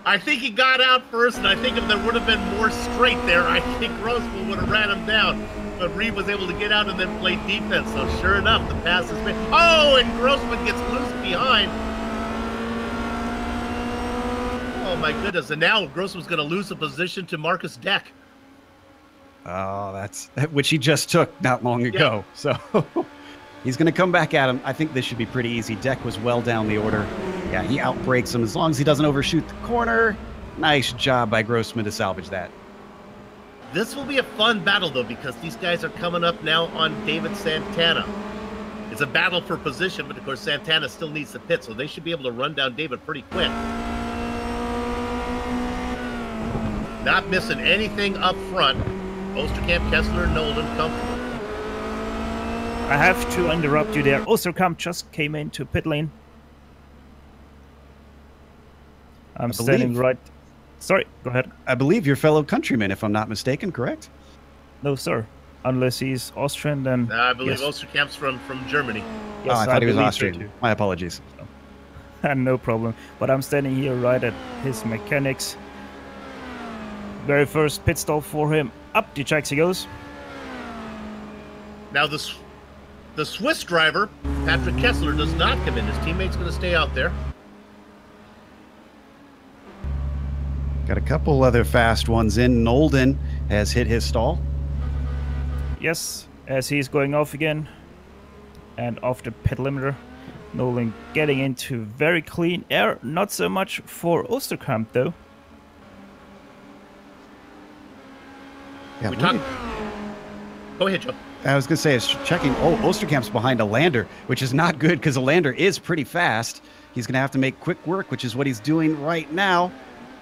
I think he got out first, and I think if there would have been more straight there, I think Grossman would have ran him down. But Reed was able to get out and then play defense. So sure enough, the pass is made. Oh, and Grossman gets loose behind. Oh my goodness! And now Grossman's going to lose a position to Marcus Deck. Oh, that's which he just took not long ago. So he's going to come back at him. I think this should be pretty easy. Deck was well down the order. Yeah, he outbreaks him as long as he doesn't overshoot the corner. Nice job by Grossman to salvage that. This will be a fun battle, though, because these guys are coming up now on David Santana. It's a battle for position, but of course Santana still needs to pit, so they should be able to run down David pretty quick. Not missing anything up front. Osterkamp, Kessler, Nolan, comfortable. I have to interrupt you there. Osterkamp just came into pit lane. I'm standing right... Sorry, go ahead. I believe your fellow countryman, if I'm not mistaken, correct? No, sir. Unless he's Austrian, then I believe yes. Osterkamp's from Germany. Yes, Oh, I thought he was believe so Austrian. too. My apologies. No problem. But I'm standing here right at his mechanics. Very first pit stop for him. Up the tracks he goes. Now the Swiss driver, Patrick Kessler, does not come in. His teammate's going to stay out there. Got a couple other fast ones in. Nolden has hit his stall. Yes, as he's going off again. And off the pit limiter. Nolan getting into very clean air. Not so much for Osterkamp, though. Yeah, Go ahead, Joe. I was going to say, it's checking. Oh, Osterkamp's behind a lander, which is not good because a lander is pretty fast. He's going to have to make quick work, which is what he's doing right now.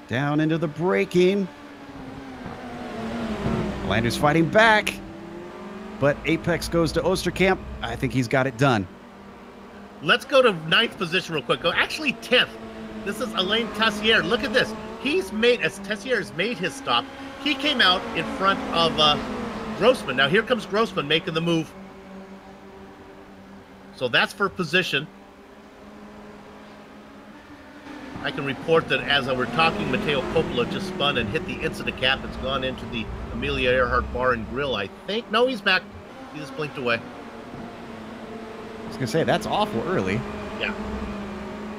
Down into the braking. Lander's fighting back. But Apex goes to Osterkamp. I think he's got it done. Let's go to 9th position real quick. Actually, 10th. This is Alain Tessier. Look at this. As Tessier has made his stop, he came out in front of Grossman. Now here comes Grossman making the move. So that's for position. I can report that as I were talking, Matteo Coppola just spun and hit the incident cap. It's gone into the Amelia Earhart Bar and Grill, I think. No, he's back. He just blinked away. I was going to say, that's awful early. Yeah.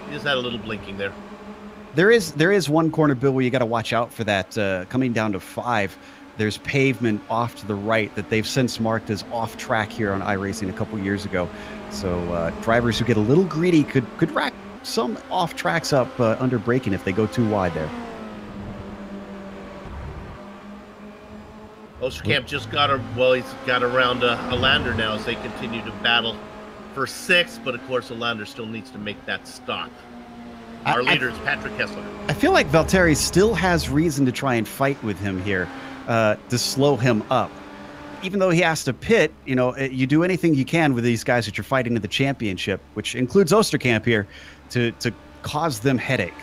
He just had a little blinking there. There is one corner, Bill, where you got to watch out for that. Coming down to 5, there's pavement off to the right that they've since marked as off track here on iRacing a couple years ago. So drivers who get a little greedy could rack some off tracks up under braking if they go too wide there. Osterkamp just got he's got around a lander now as they continue to battle for 6th, but of course a lander still needs to make that stop. Our leader is Patrick Kessler. I feel like Valtteri still has reason to try and fight with him here to slow him up. Even though he has to pit, you know, you do anything you can with these guys that you're fighting in the championship, which includes Osterkamp here, to cause them headache.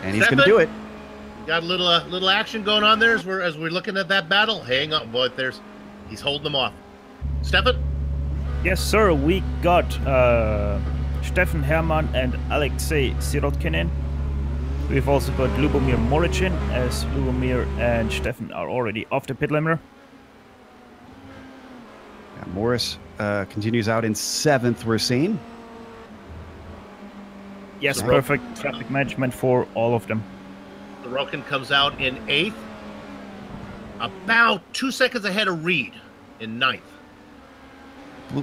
And he's going to do it. Got a little action going on there as we're looking at that battle. Hang on, boy, he's holding them off. Stefan? Yes, sir. We got Stefan Hermann and Alexei Sirotkinin. We've also got Lubomir Morichin, as Lubomir and Stefan are already off the pit limiter. Yeah, Morris continues out in 7th, we're seeing. Yes, perfect traffic management for all of them. Sorokin comes out in 8th, about 2 seconds ahead of Reed in 9th.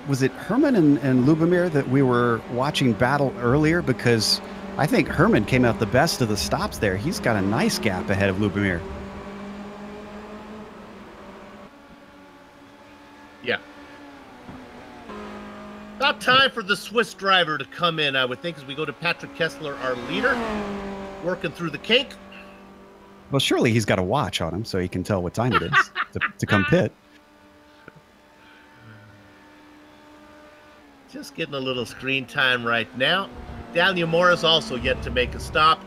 Was it Herman and Lubomir that we were watching battle earlier? Because I think Herman came out the best of the stops there. He's got a nice gap ahead of Lubomir. Yeah. About time for the Swiss driver to come in, I would think, as we go to Patrick Kessler, our leader, working through the kink. Well, surely he's got a watch on him so he can tell what time it is to come pit. Just getting a little screen time right now. Daniel Morris also yet to make a stop.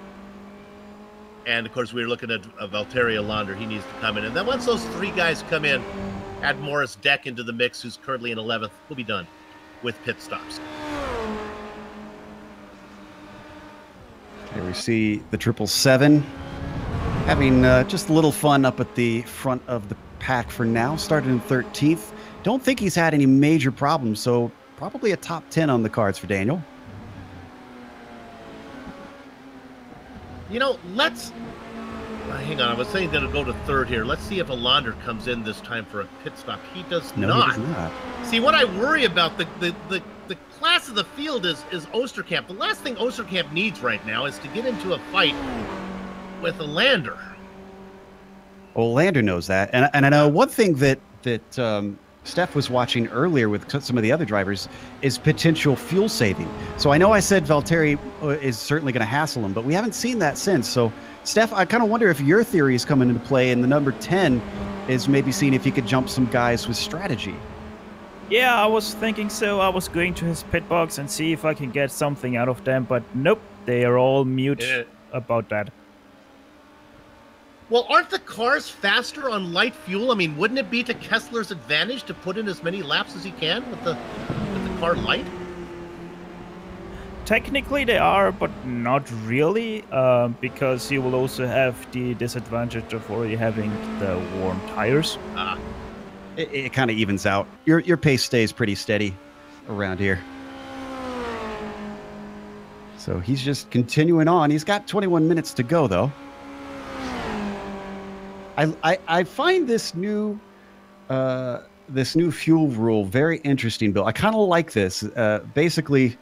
And, of course, we're looking at Valtteri Alander. He needs to come in. And then once those 3 guys come in, add Morris Deck into the mix, who's currently in 11th. We'll be done with pit stops. Here we see the 777 having just a little fun up at the front of the pack for now. Started in 13th. Don't think he's had any major problems, so probably a top 10 on the cards for Daniel. You know, hang on, I was saying that it'll go to 3rd here. Let's see if Alander comes in this time for a pit stop. He does not. He does not. See, what I worry about, the class of the field is Osterkamp. The last thing Osterkamp needs right now is to get into a fight with Alander. Well, Alander knows that. And I know one thing that Steph was watching earlier with some of the other drivers is potential fuel saving. So I know I said Valtteri is certainly going to hassle him, but we haven't seen that since. So, Steph, I kind of wonder if your theory is coming into play, and the number 10 is maybe seeing if he could jump some guys with strategy. Yeah, I was thinking so. I was going to his pit box and see if I can get something out of them, but nope, they are all mute about that. Well, aren't the cars faster on light fuel? I mean, wouldn't it be to Kessler's advantage to put in as many laps as he can with the car light? Technically they are, but not really, because you will also have the disadvantage of already having the warm tires. It kind of evens out. Your pace stays pretty steady around here. So he's just continuing on. He's got 21 minutes to go, though. I find this new fuel rule very interesting, Bill. I kind of like this. Basically,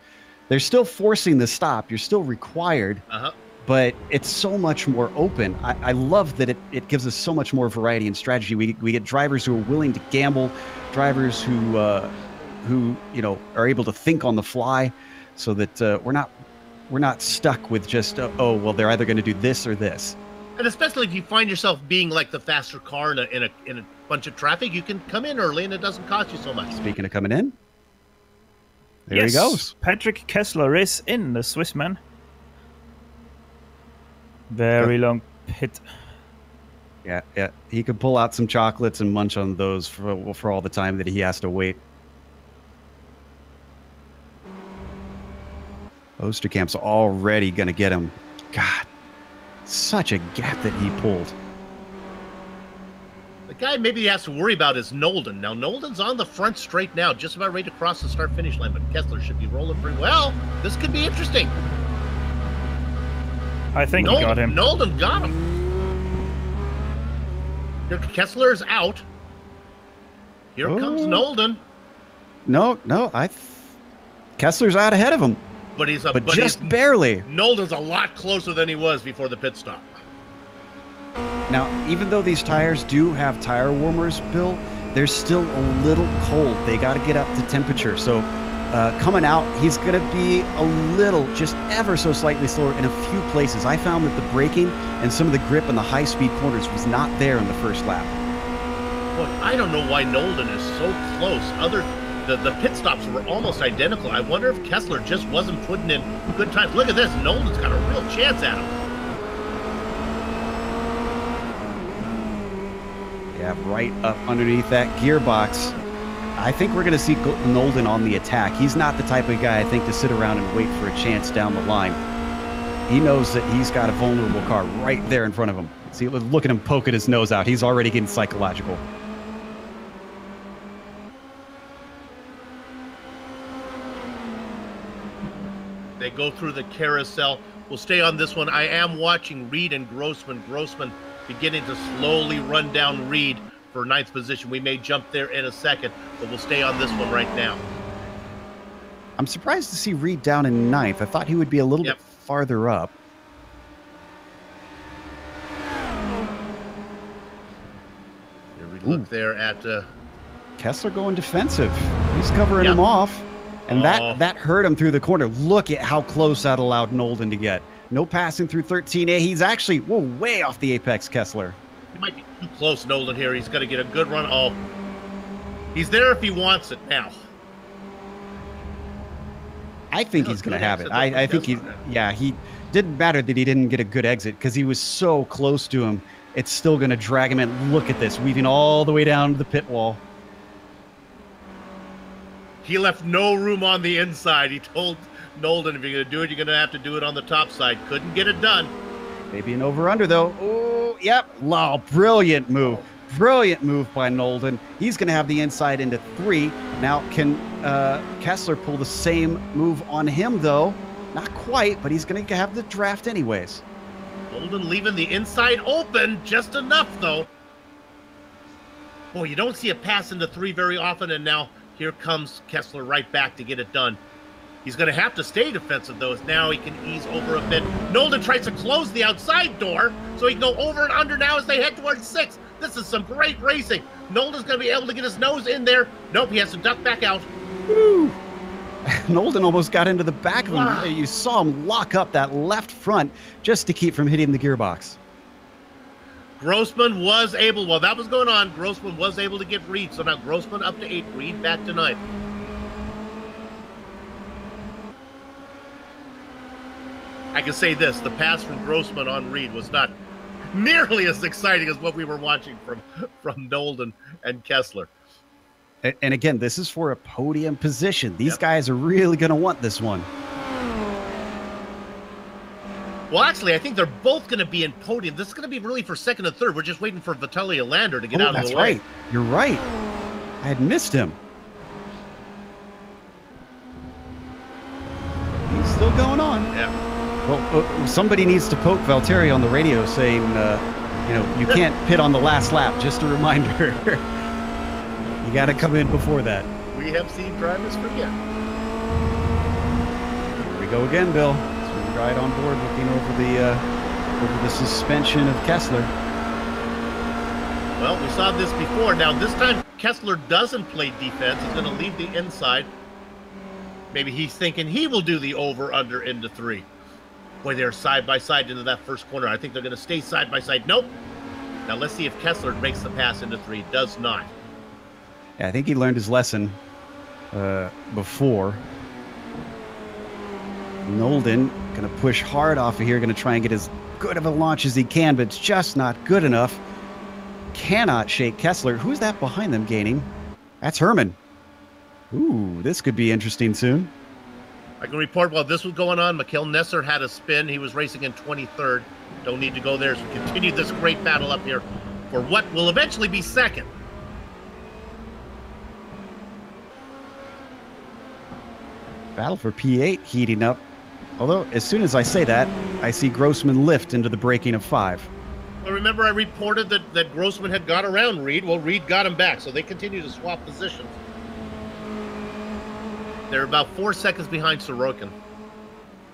they're still forcing the stop. You're still required, but it's so much more open. I love that it gives us so much more variety and strategy. We get drivers who are willing to gamble, drivers who are able to think on the fly, so that we're not stuck with just oh well, they're either going to do this or this. And especially if you find yourself being like the faster car in a bunch of traffic, you can come in early and it doesn't cost you so much. Speaking of coming in, there he goes. Patrick Kessler is in, the Swiss man. Very long pit. Yeah. He could pull out some chocolates and munch on those for all the time that he has to wait. Oosterkamp's already going to get him. God, such a gap that he pulled. The guy maybe he has to worry about is Nolden. Now, Nolden's on the front straight now, just about ready to cross the start-finish line, but Kessler should be rolling pretty well. This could be interesting. I think he got him. Nolden got him. Here, Kessler's out. Here comes Nolden. No, Kessler's out ahead of him. But he's just barely. Nolden's a lot closer than he was before the pit stop. Now, even though these tires do have tire warmers, Bill, they're still a little cold. They got to get up to temperature. So coming out, he's going to be a little, just ever so slightly slower in a few places. I found that the braking and some of the grip on the high-speed corners was not there in the first lap. Boy, I don't know why Nolden is so close. The pit stops were almost identical. I wonder if Kessler just wasn't putting in good times. Look at this. Nolden's got a real chance at him. Yeah, right up underneath that gearbox. I think we're going to see Nolden on the attack. He's not the type of guy, I think, to sit around and wait for a chance down the line. He knows that he's got a vulnerable car right there in front of him. See, look at him poking his nose out. He's already getting psychological. They go through the carousel. We'll stay on this one. I am watching Reed and Grossman. Grossman beginning to slowly run down Reed for 9th position. We may jump there in a second, but we'll stay on this one right now. I'm surprised to see Reed down in 9th. I thought he would be a little bit farther up. Here we look there at Kessler going defensive. He's covering him off. And that hurt him through the corner. Look at how close that allowed Nolden to get. No passing through 13A. He's actually way off the apex, Kessler. He might be too close, Nolden, here. He's got to get a good run. Oh, he's there if he wants it now. I think he's going to have it. I think he didn't matter that he didn't get a good exit because he was so close to him. It's still going to drag him in. Look at this, weaving all the way down to the pit wall. He left no room on the inside. He told Nolden, if you're going to do it, you're going to have to do it on the top side. Couldn't get it done. Maybe an over-under, though. Oh, yep. Wow, brilliant move. Brilliant move by Nolden. He's going to have the inside into 3. Now, can Kessler pull the same move on him, though? Not quite, but he's going to have the draft anyways. Nolden leaving the inside open just enough, though. Boy, you don't see a pass into 3 very often, and now here comes Kessler right back to get it done. He's going to have to stay defensive, though, as now he can ease over a bit. Nolden tries to close the outside door so he can go over and under now as they head towards 6. This is some great racing. Nolden's going to be able to get his nose in there. Nope, he has to duck back out. Woo! Nolden almost got into the back of him. You saw him lock up that left front just to keep from hitting the gearbox. Grossman was able, while that was going on, Grossman was able to get Reed. So now Grossman up to 8, Reed back to 9. I can say this, the pass from Grossman on Reed was not nearly as exciting as what we were watching from Nolden and Kessler. And again, this is for a podium position. These Yep. guys are really going to want this one. Well, actually, I think they're both going to be in podium. This is going to be really for second and third. We're just waiting for Vitaly Lander to get out of That's the way. right. You're right. I had missed him. He's still going on. Yeah. Well, somebody needs to poke Valtteri on the radio saying, you know, you can't pit on the last lap. Just a reminder. You got to come in before that. We have seen drivers forget. Here we go again, Bill. Right on board, looking over the suspension of Kessler. Well, we saw this before. Now, this time, Kessler doesn't play defense. He's going to leave the inside. Maybe he's thinking he will do the over-under into 3. Boy, they're side by side into that first corner. I think they're going to stay side by side. Nope. Now, let's see if Kessler makes the pass into 3. Does not. Yeah, I think he learned his lesson before. Nolden going to push hard off of here, going to try and get as good of a launch as he can, but it's just not good enough. Cannot shake Kessler. Who's that behind them gaining? That's Herman. Ooh, this could be interesting soon. I can report while this was going on, Mikhail Nesser had a spin. He was racing in 23rd. Don't need to go there. So we continue this great battle up here for what will eventually be second. Battle for P8 heating up. Although, as soon as I say that, I see Grossman lift into the braking of 5. Well, remember I reported that Grossman had got around Reed. Well, Reed got him back, so they continue to swap positions. They're about 4 seconds behind Sorokin.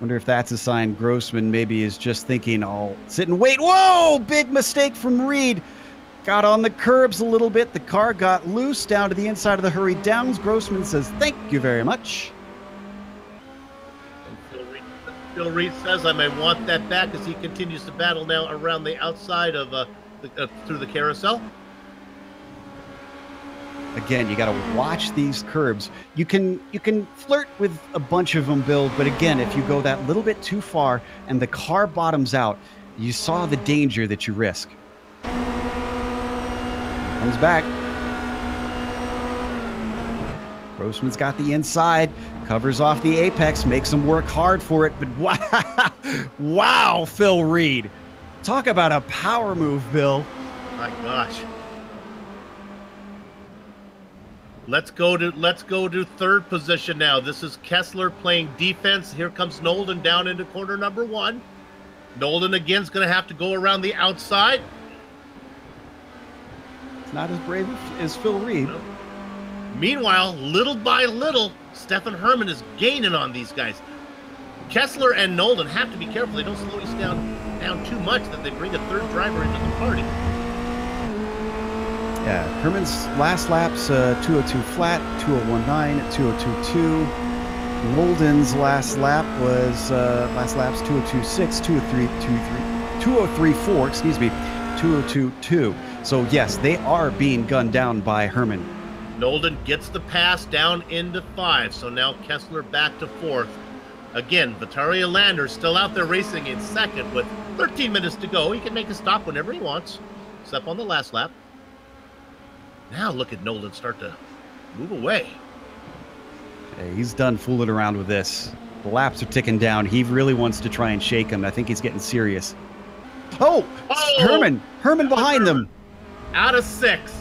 Wonder if that's a sign Grossman maybe is just thinking, I'll sit and wait. Whoa! Big mistake from Reed. Got on the curbs a little bit. The car got loose down to the inside of the hurried downs. Grossman says, thank you very much. Phil Reed says I may want that back as he continues to battle now around the outside of through the carousel. Again, you got to watch these curbs. You can flirt with a bunch of them, Bill, but again, if you go that little bit too far and the car bottoms out, you saw the danger that you risk. Comes back. Grossman's got the inside, covers off the apex, makes him work hard for it, but wow, wow, Phil Reed. Talk about a power move, Bill. My gosh. Let's go to third position now. This is Kessler playing defense. Here comes Nolden down into corner number 1. Nolden again is going to have to go around the outside. It's not as brave as Phil Reed. No. Meanwhile, little by little, Stefan Herman is gaining on these guys. Kessler and Nolden have to be careful. They don't slow us down too much that they bring a third driver into the party. Yeah, Herman's last lap's 202 flat, 2019, 2022. Nolden's last lap's 2026, 2034, excuse me, 2022. So yes, they are being gunned down by Herman. Nolden gets the pass down into 5, so now Kessler back to 4th. Again, Vitaly Lander still out there racing in 2nd with 13 minutes to go. He can make a stop whenever he wants, except on the last lap. Now look at Nolden start to move away. Hey, he's done fooling around with this. The laps are ticking down. He really wants to try and shake him. I think he's getting serious. Oh! Herman! Herman behind them! Out of 6.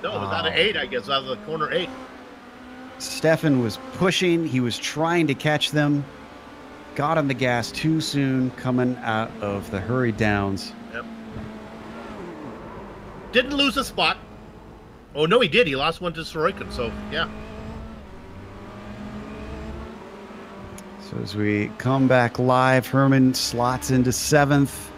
No, it was out of 8, I guess, out of the corner 8. Stefan was pushing. He was trying to catch them. Got on the gas too soon coming out of the hurry downs. Yep. Didn't lose a spot. Oh, no, he did. He lost one to Sorokin, so, yeah. So as we come back live, Herman slots into 7th.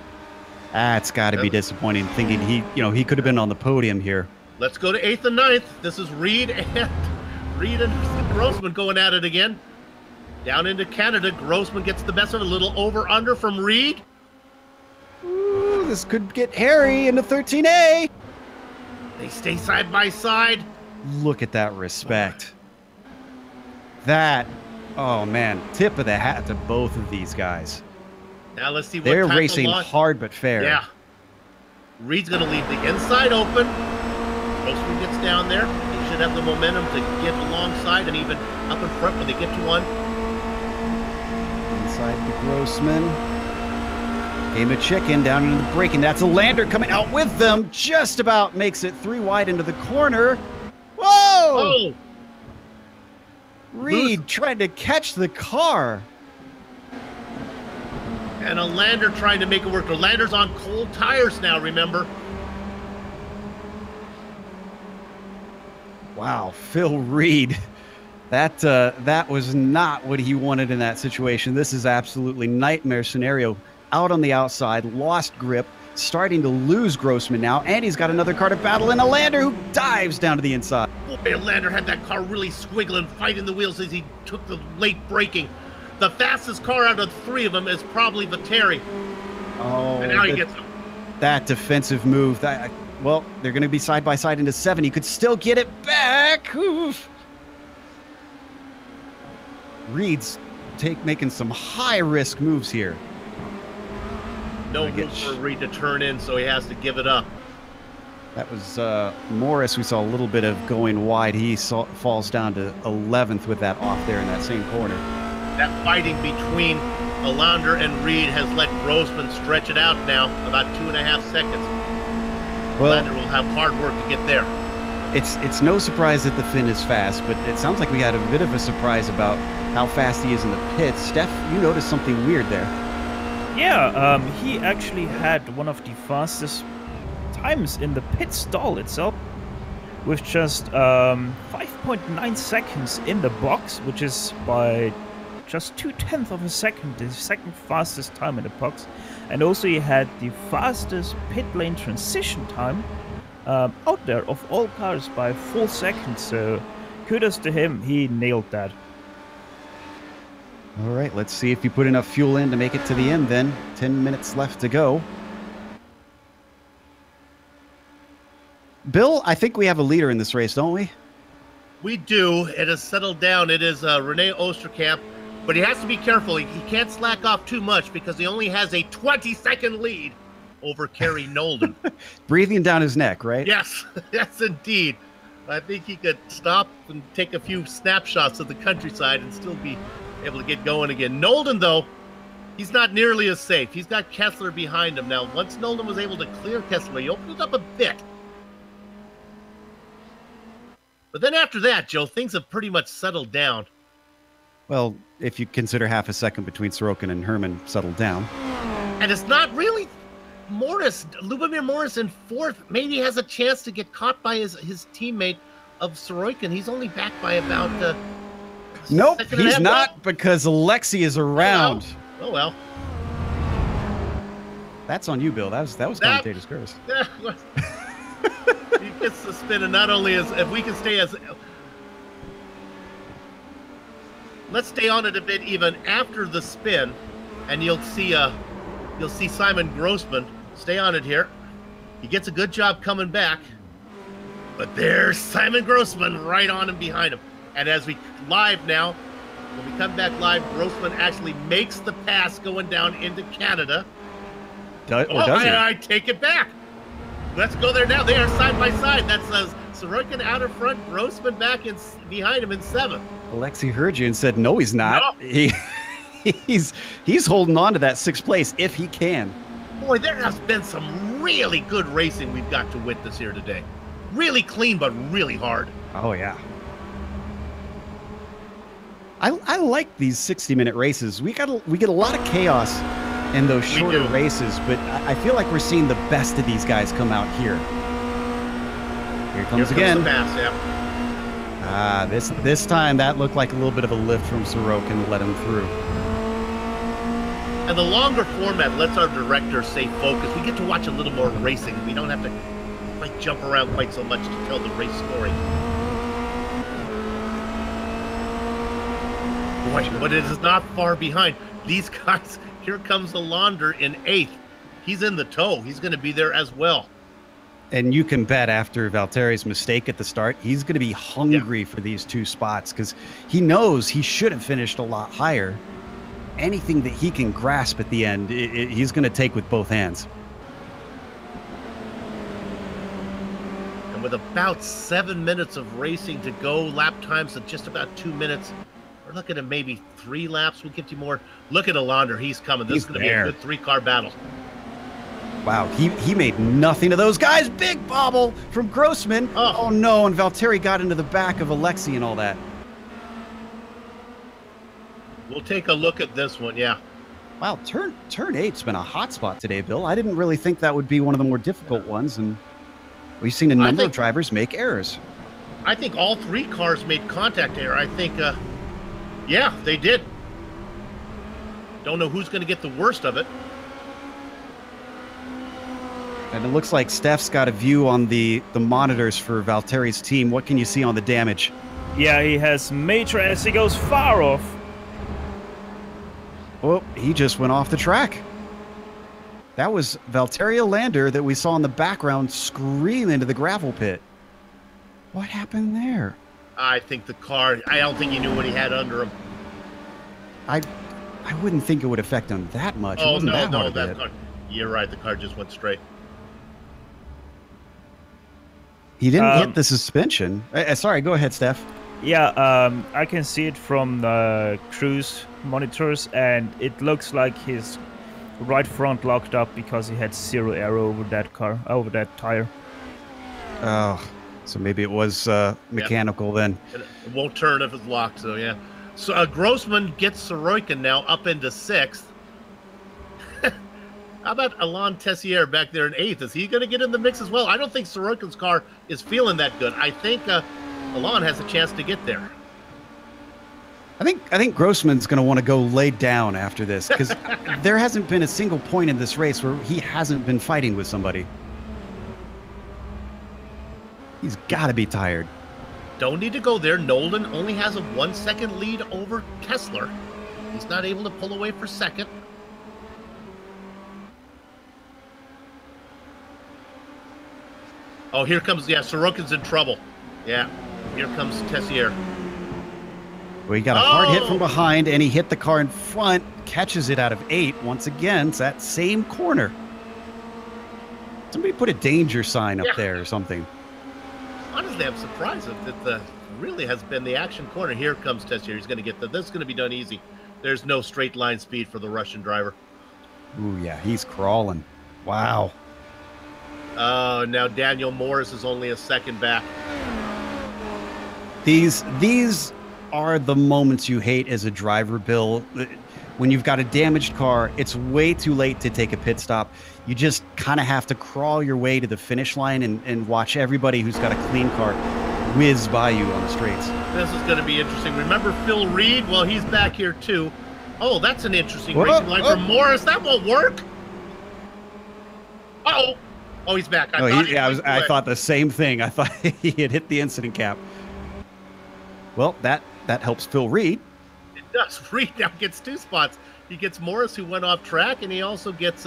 That's got to be disappointing, thinking he could have been on the podium here. Let's go to 8th and 9th. This is Reed and Grossman going at it again. Down into Canada, Grossman gets the best of a little over-under from Reed. Ooh, this could get hairy into 13A. They stay side by side. Look at that respect. That, oh man, tip of the hat to both of these guys. Now let's see what They're type racing of launch. hard but fair. Yeah. Reed's going to leave the inside open. Grossman gets down there. He should have the momentum to get alongside and even up in front when they get to one. Inside the Grossman. Game of chicken down into the braking. That's a lander coming out with them. Just about makes it 3 wide into the corner. Whoa! Oh! Reed tried to catch the car. And a lander trying to make it work. The lander's on cold tires now, remember? Wow, Phil Reed. That was not what he wanted in that situation. This is absolutely nightmare scenario. Out on the outside, lost grip, starting to lose Grossman now, and he's got another car to battle in a lander who dives down to the inside. Boy, Lander had that car really squiggling, fighting the wheels as he took the late braking. The fastest car out of 3 of them is probably Viteri. Oh, And now he gets him. that defensive move. Well, they're going to be side by side into 7. He could still get it back. Oof. Reed's making some high-risk moves here. No room for Reed to turn in, so he has to give it up. That was Morris. We saw a little bit of going wide. He falls down to 11th with that off there in that same corner. That fighting between Alander and Reed has let Grossman stretch it out now, about 2.5 seconds. Well, Alander will have hard work to get there. It's no surprise that the Finn is fast, but it sounds like we had a bit of a surprise about how fast he is in the pits. Steph, you noticed something weird there. Yeah, he actually had one of the fastest times in the pit stall itself, with just 5.9 seconds in the box, which is by just 0.2 of a second, the second fastest time in the box. And also he had the fastest pit lane transition time out there of all cars by 4 seconds. So kudos to him, he nailed that. All right, let's see if you put enough fuel in to make it to the end then. 10 minutes left to go. Bill, I think we have a leader in this race, don't we? We do. It has settled down. It is Rene Oosterkamp, but he has to be careful. He can't slack off too much because he only has a 20-second lead over Kerry Nolden. Breathing down his neck, right? Yes, yes, indeed. I think he could stop and take a few snapshots of the countryside and still be able to get going again. Nolden, though, he's not nearly as safe. He's got Kessler behind him. Now, once Nolden was able to clear Kessler, he opened it up a bit. But then after that, Joe, things have pretty much settled down. Well, if you consider half a second between Sorokin and Herman settled down. And it's not really Morris. Lubomir Morris in 4th maybe has a chance to get caught by his teammate of Sorokin. He's only back by about... Nope, he's not, because Alexi is around. Oh, well. That's on you, Bill. That was commentator's curse. He gets the spin, and not only as if we can stay as... Let's stay on it a bit even after the spin, and you'll see Simon Grossman. Stay on it here. He gets a good job coming back, but there's Simon Grossman right on him behind him. And as we live now, when we come back live, Grossman actually makes the pass going down into Canada. Does he? I take it back. Let's go there now. They are side by side. That's Sorokin out in front, Grossman back behind him in 7th. Alexi heard you and said, no, he's not. No. He's holding on to that 6th place if he can. Boy, there has been some really good racing we've got to witness here today. Really clean, but really hard. Oh, yeah. I like these 60-minute races. We get a lot of chaos in those shorter races, but I feel like we're seeing the best of these guys come out here. Here comes again. The pass, yeah. This time that looked like a little bit of a lift from Sorokin to let him through. And the longer format lets our directors stay focused. We get to watch a little more racing. We don't have to quite jump around quite so much to tell the race story. Boy, but it is not far behind. These guys, here comes Alander in 8th. He's in the tow. He's going to be there as well. And you can bet after Valtteri's mistake at the start, he's going to be hungry for these 2 spots because he knows he should have finished a lot higher. anything that he can grasp at the end, he's going to take with both hands. And with about 7 minutes of racing to go, lap times of just about 2 minutes, we're looking at maybe 3 laps. We'll get you more. Look at Alander. He's coming. This is going to be a good 3-car battle. Wow, he made nothing of those guys. Big bobble from Grossman. Oh no, and Valtteri got into the back of Alexi and all that. We'll take a look at this one, yeah. Wow, turn 8's been a hot spot today, Bill. I didn't really think that would be one of the more difficult ones, and we've seen a number of drivers make errors. I think all 3 cars made contact error. I think, yeah, they did. Don't know who's going to get the worst of it. And it looks like Steph's got a view on the monitors for Valtteri's team. What can you see on the damage? Yeah, he has major as he goes far off. Oh, he just went off the track. That was Valtteri Alander that we saw in the background scream into the gravel pit. What happened there? I think the car, I don't think he knew what he had under him. I wouldn't think it would affect him that much. Oh, no, that car. You're right, the car just went straight. He didn't hit the suspension. Sorry, go ahead, Steph. Yeah, I can see it from the cruise monitors, and it looks like his right front locked up because he had 0 air over that car, over that tire. Oh, so maybe it was mechanical then. It won't turn if it's locked, so yeah. So Grossman gets Sorokin now up into 6th. How about Alain Tessier back there in 8th? Is he going to get in the mix as well? I don't think Sorokin's car is feeling that good. I think Alain has a chance to get there. I think Grossman's going to want to go lay down after this, because there hasn't been a single point in this race where he hasn't been fighting with somebody. He's got to be tired. Don't need to go there. Nolan only has a 1-second lead over Kessler. He's not able to pull away for second. Oh, here comes, yeah, Sorokin's in trouble. Yeah, here comes Tessier. Well, he got a hard hit from behind, and he hit the car in front, catches it out of 8 once again. It's that same corner. Somebody put a danger sign up there or something. Honestly, I'm surprised that the really has been the action corner. Here comes Tessier. He's going to get this is going to be done easy. There's no straight line speed for the Russian driver. Ooh, yeah, he's crawling. Wow. Now Daniel Morris is only a second back. These are the moments you hate as a driver, Bill. When you've got a damaged car, it's way too late to take a pit stop. You just kind of have to crawl your way to the finish line and watch everybody who's got a clean car whiz by you on the straights. This is going to be interesting. Remember Phil Reed? Well, he's back here too. Oh, that's an interesting racing line for Morris. That won't work. Uh-oh. Oh, he's back. I thought the same thing. I thought he had hit the incident cap. Well, that helps Phil Reed. It does. Reed now gets 2 spots. He gets Morris, who went off track, and he also gets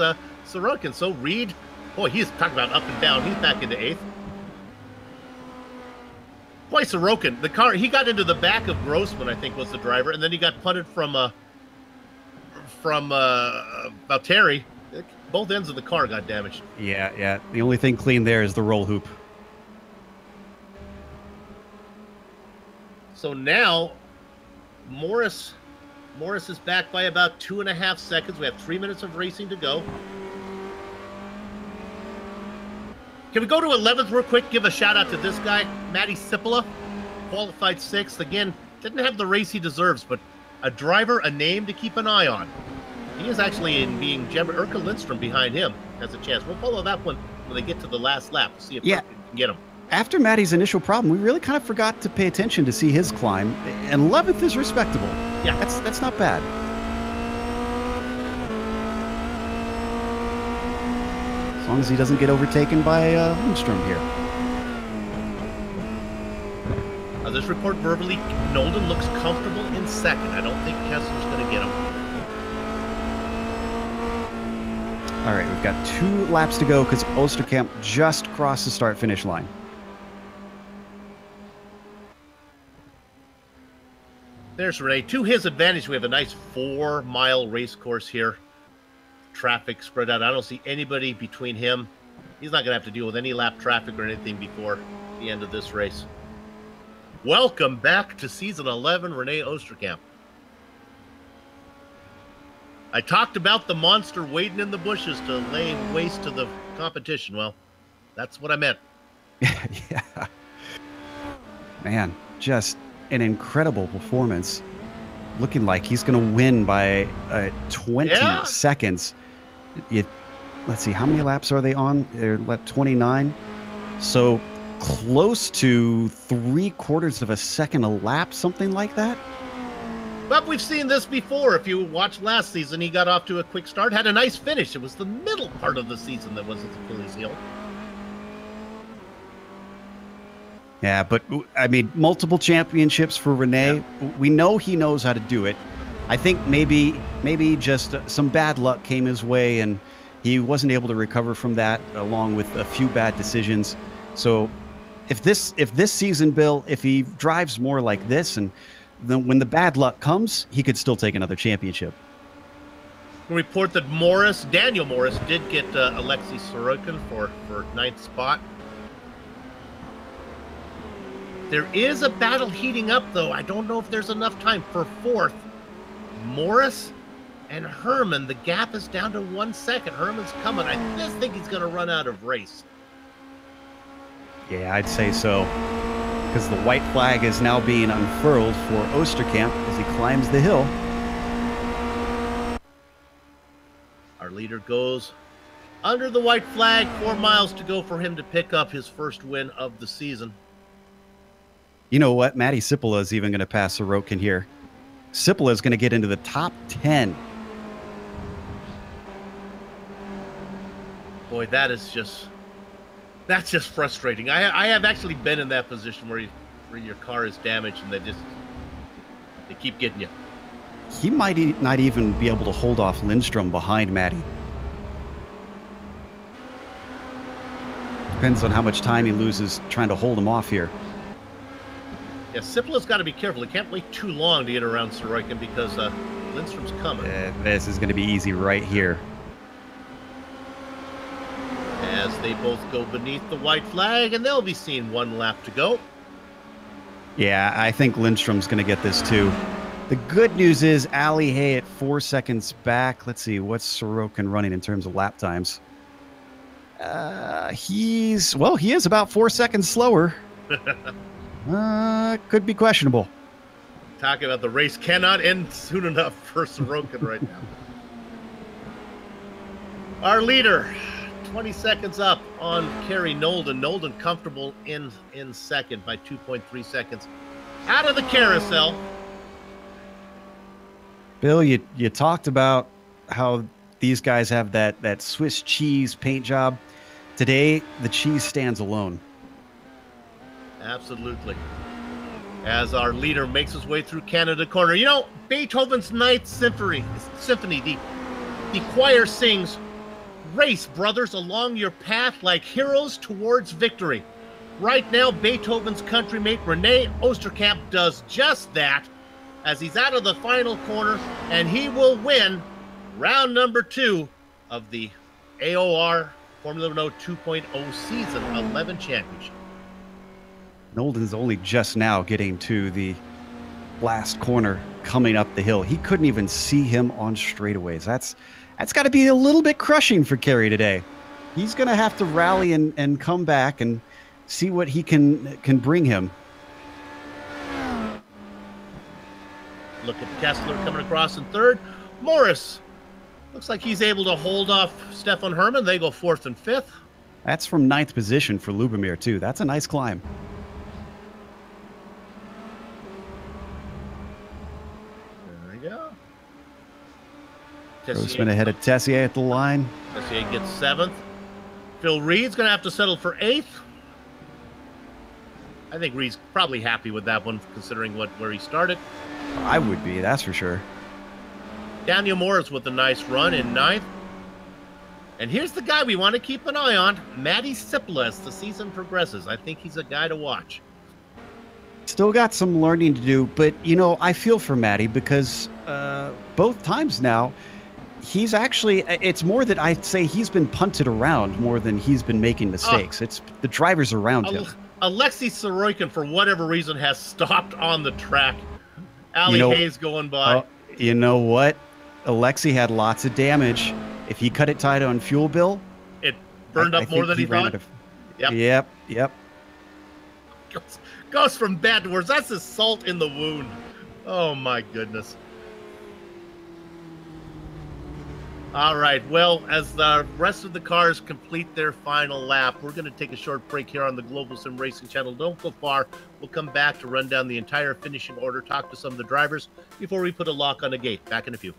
Sorokin. So Reed, boy, he's talking about up and down. He's back into 8th. Boy, Sorokin, the car, he got into the back of Grossman, I think was the driver, and then he got punted from Valtteri. Both ends of the car got damaged. Yeah. The only thing clean there is the roll hoop. So now, Morris is back by about 2.5 seconds. We have 3 minutes of racing to go. Can we go to 11th real quick? Give a shout out to this guy, Matty Cipolla, qualified 6th. Again, didn't have the race he deserves, but a driver, a name to keep an eye on. He is actually in being Erka Lindstrom behind him has a chance. We'll follow that one when they get to the last lap. See if Erka can get him. After Matty's initial problem, we really kind of forgot to pay attention to see his climb. And 11th is respectable. Yeah. That's not bad. As long as he doesn't get overtaken by Lindstrom here. This report verbally, Nolden looks comfortable in second. I don't think Kessler's going to get him. All right, we've got 2 laps to go because Osterkamp just crossed the start-finish line. There's Renee. To his advantage, we have a nice 4-mile race course here. Traffic spread out. I don't see anybody between him. He's not going to have to deal with any lap traffic or anything before the end of this race. Welcome back to Season 11, Renee Oosterkamp. I talked about the monster waiting in the bushes to lay waste to the competition. Well, that's what I meant. Yeah. Man, just an incredible performance. Looking like he's going to win by 20 seconds. Let's see, how many laps are they on? They're lap 29. So close to 3/4 of a second a lap, something like that. But we've seen this before. If you watched last season, he got off to a quick start, had a nice finish. It was the middle part of the season that was his Achilles heel. Yeah, but I mean, multiple championships for Renee. Yeah. We know he knows how to do it. I think maybe just some bad luck came his way, and he wasn't able to recover from that, along with a few bad decisions. So, if this season, Bill, if he drives more like this, and then when the bad luck comes, he could still take another championship. Report that Daniel Morris, did get Alexei Sorokin for 9th spot. There is a battle heating up, though. I don't know if there's enough time for 4th. Morris and Herman. The gap is down to 1 second. Herman's coming. I just think he's going to run out of race. Yeah, I'd say so. Because the white flag is now being unfurled for Oosterkamp as he climbs the hill. Our leader goes under the white flag. 4 miles to go for him to pick up his first win of the season. You know what? Matty Sipola is even going to pass Sorokin here. Sipola is going to get into the top 10. Boy, that's just frustrating. I have actually been in that position where your car is damaged and they keep getting you. He might not even be able to hold off Lindstrom behind Matty. Depends on how much time he loses trying to hold him off here. Yeah, Sipola's got to be careful. He can't wait too long to get around Sorokin because Lindstrom's coming. This is going to be easy right here. As they both go beneath the white flag, and they'll be seeing 1 lap to go. Yeah, I think Lindstrom's going to get this too. The good news is Ali Hay at 4 seconds back. Let's see, what's Sorokin running in terms of lap times? He is about 4 seconds slower. Could be questionable. Talking about the race cannot end soon enough for Sorokin right now. Our leader, 20 seconds up on Kerry Nolden. Nolden comfortable in second by 2.3 seconds. Out of the carousel. Bill, you talked about how these guys have that Swiss cheese paint job. Today, the cheese stands alone. Absolutely. As our leader makes his way through Canada Corner. You know, Beethoven's Ninth Symphony, the choir sings, "Race, brothers, along your path like heroes towards victory." Right now, Beethoven's countrymate Renee Oosterkamp does just that as he's out of the final corner, and he will win round number 2 of the AOR Formula Renault 2.0 Season 11 Championship. Nolden's only just now getting to the last corner coming up the hill. He couldn't even see him on straightaways. That's got to be a little bit crushing for Kerry today. He's going to have to rally and come back and see what he can bring him. Look at Kessler coming across in 3rd. Morris looks like he's able to hold off Stefan Herman. They go 4th and 5th. That's from 9th position for Lubomir, too. That's a nice climb. There we go. Grossman ahead of Tessier at the line. Tessier gets 7th. Phil Reed's going to have to settle for 8th. I think Reed's probably happy with that one, considering where he started. I would be, that's for sure. Daniel Morris with a nice run in 9th. And here's the guy we want to keep an eye on, Matty Sipola, as the season progresses. I think he's a guy to watch. Still got some learning to do, but you know, I feel for Matty because both times now, he's actually, it's more that I'd say he's been punted around more than he's been making mistakes. It's the drivers around him. Alexei Sorokin, for whatever reason, has stopped on the track. Ali Hayes going by. Oh, you know what? Alexei had lots of damage. If he cut it tight on fuel bill, it burned up more than he thought. Yep. Goes from bad to worse. That's the salt in the wound. Oh my goodness. All right, well, as the rest of the cars complete their final lap, we're going to take a short break here on the Global Sim Racing channel. Don't go far. We'll come back to run down the entire finishing order, talk to some of the drivers before we put a lock on the gate. Back in a few.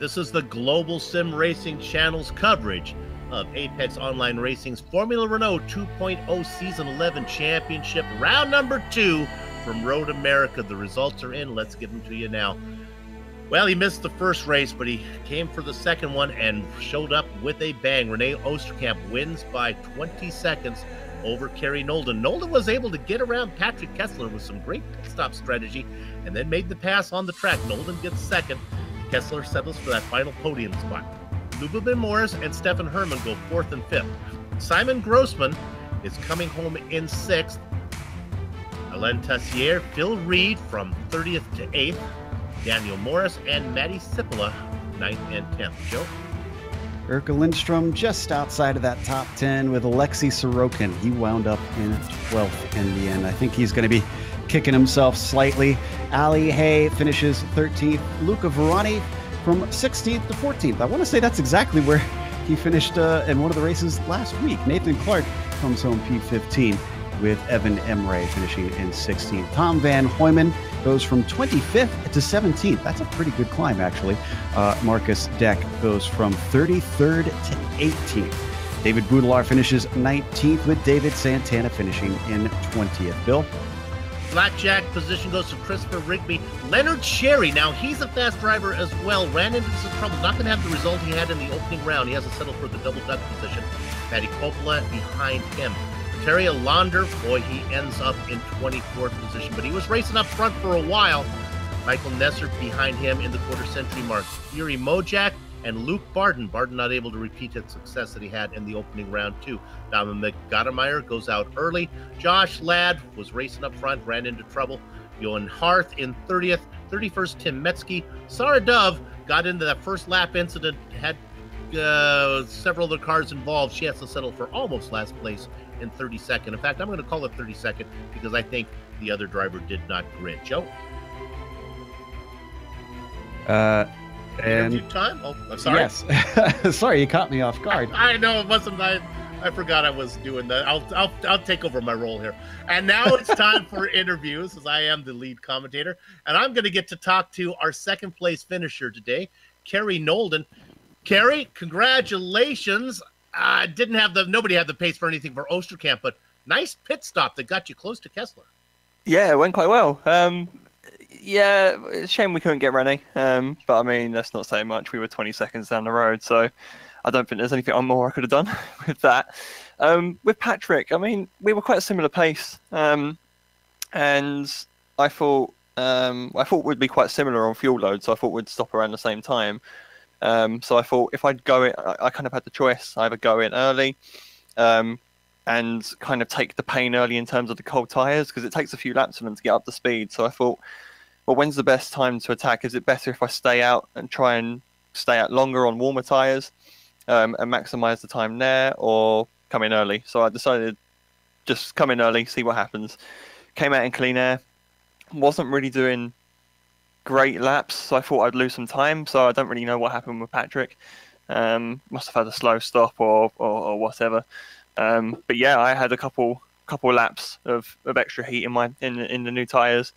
This is the Global Sim Racing channel's coverage of Apex Online Racing's Formula Renault 2.0 Season 11 Championship, round number 2 from Road America. The results are in. Let's give them to you now. Well, he missed the first race, but he came for the second one and showed up with a bang. Rene Oosterkamp wins by 20 seconds over Kerry Nolden. Nolden was able to get around Patrick Kessler with some great pit stop strategy and then made the pass on the track. Nolden gets second. Kessler settles for that final podium spot. Lubomir Morris and Stefan Herman go fourth and fifth. Simon Grossman is coming home in sixth. Alain Tessier, Phil Reed from 30th to 8th. Daniel Morris and Matty Sipola, 9th and 10th. Joe? Erka Lindstrom just outside of that top 10 with Alexei Sorokin. He wound up in 12th in the end. I think he's going to be kicking himself slightly. Ali Hay finishes 13th. Luca Verani from 16th to 14th. I want to say that's exactly where he finished in one of the races last week. Nathan Clark comes home P15 with Evan Emre finishing in 16th. Tom Van Hoyman goes from 25th to 17th. That's a pretty good climb, actually. Marcus Deck goes from 33rd to 18th. David Boudelar finishes 19th with David Santana finishing in 20th. Bill? Blackjack position goes to Christopher Rigby. Leonard Sherry, now he's a fast driver as well, ran into some trouble. Not going to have the result he had in the opening round. He has to settle for the double duck position. Matty Coppola behind him. Terry Launder, boy, he ends up in 24th position, but he was racing up front for a while. Michael Nesser behind him in the quarter-century mark. Yuri Mojak and Luke Barden. Barden not able to repeat his success that he had in the opening round, too. Dominic Gottemeyer goes out early. Josh Ladd was racing up front, ran into trouble. Johan Harth in 30th. 31st, Tim Metzke. Sarah Dove got into that first lap incident, had several other cars involved. She has to settle for almost last place in 32nd. In fact, I'm going to call it 32nd because I think the other driver did not grid. Joe? And interview time? Oh, I'm sorry. Yes. Sorry, you caught me off guard. I know, it wasn't. I forgot I was doing that. I'll take over my role here. And now it's time for interviews, as I am the lead commentator. And I'm going to get to talk to our second place finisher today, Kerry Nolden. Kerry, congratulations. Nobody had the pace for anything for Oosterkamp, but nice pit stop that got you close to Kessler. Yeah, it went quite well. Yeah, it's a shame we couldn't get Rene. But I mean, that's not saying much. We were 20 seconds down the road, so I don't think there's anything more I could have done with that. With Patrick, I mean, we were quite a similar pace, and I thought we'd be quite similar on fuel load, so I thought we'd stop around the same time. So I thought if I'd go in, I kind of had the choice, either go in early and kind of take the pain early in terms of the cold tyres, because it takes a few laps for them to get up to speed. So I thought, well, when's the best time to attack? Is it better if I stay out and try and stay out longer on warmer tyres and maximise the time there, or come in early? So I decided just come in early, see what happens. Came out in clean air, wasn't really doing great laps, so I thought I'd lose some time. So I don't really know what happened with Patrick. Must have had a slow stop or whatever. But yeah, I had a couple laps of extra heat in the new tyres,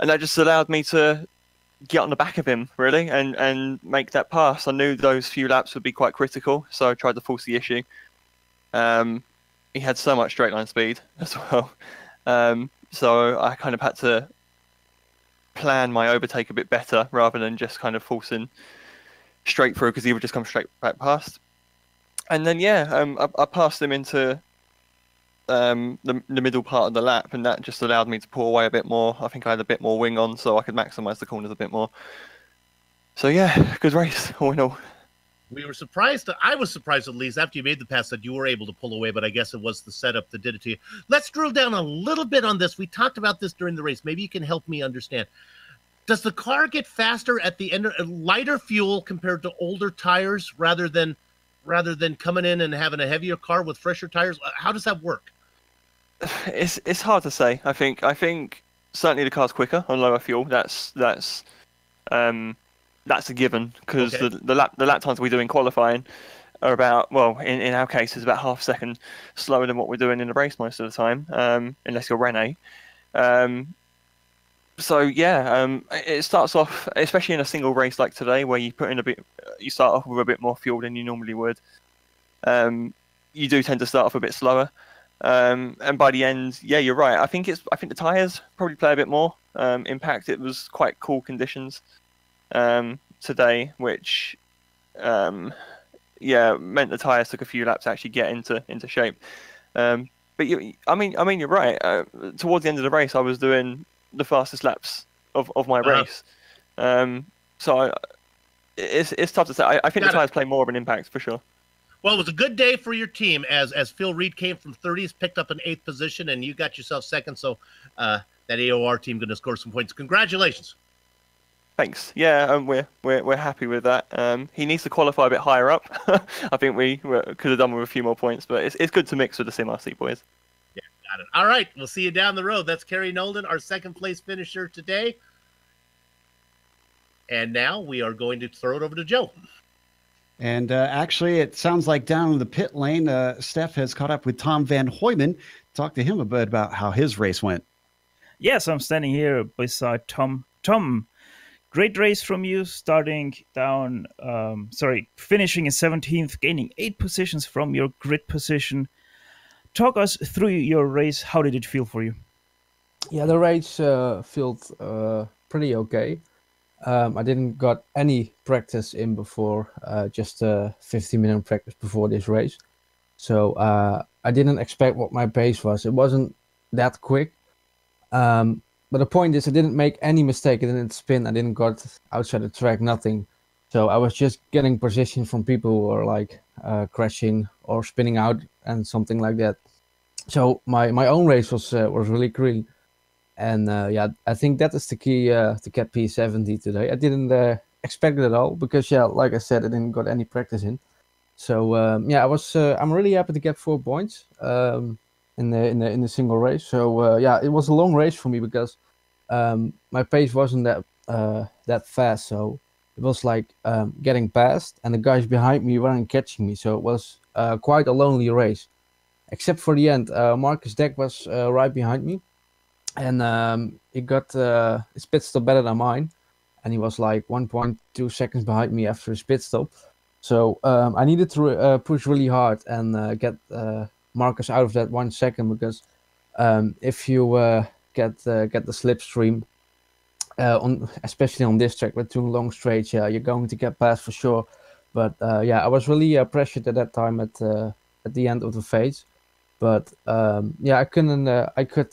and that just allowed me to get on the back of him really and make that pass. I knew those few laps would be quite critical, so I tried to force the issue. He had so much straight line speed as well, so I kind of had to plan my overtake a bit better rather than just kind of forcing straight through, because he would just come straight back past. And then yeah, I passed him into the middle part of the lap, and that just allowed me to pull away a bit more. I think I had a bit more wing on, so I could maximise the corners a bit more. So yeah, good race all in all. We were surprised. I was surprised, at least after you made the pass, that you were able to pull away, but I guess it was the setup that did it to you. Let's drill down a little bit on this. We talked about this during the race. Maybe you can help me understand. Does the car get faster at the end, lighter fuel compared to older tires, rather than coming in and having a heavier car with fresher tires? How does that work? It's hard to say. I think certainly the car's quicker on lower fuel. That's a given, because okay. the lap times we do in qualifying are about, well, in our case, is about half a second slower than what we're doing in the race most of the time, unless you're Rene. So yeah, it starts off, especially in a single race like today, where you start off with a bit more fuel than you normally would. You do tend to start off a bit slower, And by the end, yeah, you're right. I think the tires probably play a bit more impact. It was quite cool conditions today, which meant the tires took a few laps to actually get into shape. But I mean, you're right. Towards the end of the race, I was doing the fastest laps of my race. So it's tough to say. I think the tires play more of an impact for sure. Well, it was a good day for your team as Phil Reed came from 30th, picked up an 8th position, and you got yourself second. So that AOR team going to score some points. Congratulations. Thanks. Yeah, we're happy with that. He needs to qualify a bit higher up. I think we could have done with a few more points, but it's good to mix with the SimRC boys. Yeah, got it. All right, we'll see you down the road. That's Kerry Nolden, our second place finisher today. And now we are going to throw it over to Joe. And actually, it sounds like down in the pit lane, Steph has caught up with Tom Van Hooyman. Talk to him a bit about how his race went. Yes, I'm standing here beside Tom. Tom, great race from you, starting down, finishing in 17th, gaining 8 positions from your grid position. Talk us through your race. How did it feel for you? Yeah, the race felt pretty okay. I didn't got any practice in before, just a 15-minute practice before this race. So I didn't expect what my pace was. It wasn't that quick. But the point is I didn't make any mistake. I didn't spin. I didn't got outside the track, nothing. So I was just getting position from people who were like crashing or spinning out and something like that. So my own race was really green. And I think that is the key to get P70 today. I didn't expect it at all because, like I said, I didn't got any practice in. So I'm really happy to get 4 points in the single race. So it was a long race for me because my pace wasn't that fast. So it was like getting past, and the guys behind me weren't catching me. So it was quite a lonely race, except for the end. Marcus Deck was right behind me. And he got his pit stop better than mine, and he was like 1.2 seconds behind me after his pit stop. So I needed to push really hard and get Marcus out of that 1 second, because if you get the slipstream, especially on this track with 2 long straights, you're going to get past for sure. But I was really pressured at that time at the end of the phase. But I could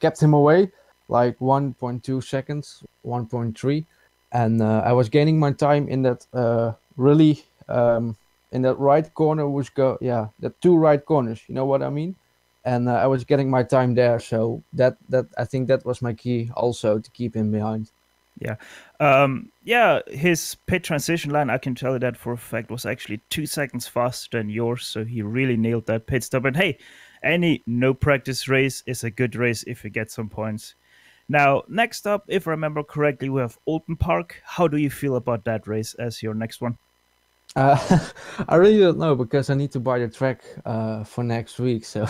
kept him away like 1.2 seconds, 1.3, and I was gaining my time in that in that right corner, the 2 right corners, you know what I mean? And I was getting my time there, so that I think that was my key also to keep him behind. His pit transition line, I can tell you that for a fact, was actually 2 seconds faster than yours, so he really nailed that pit stop. And hey, any no practice race is a good race if you get some points. Now, next up, if I remember correctly, we have Alton Park. How do you feel about that race as your next one? I really don't know, because I need to buy the track for next week, so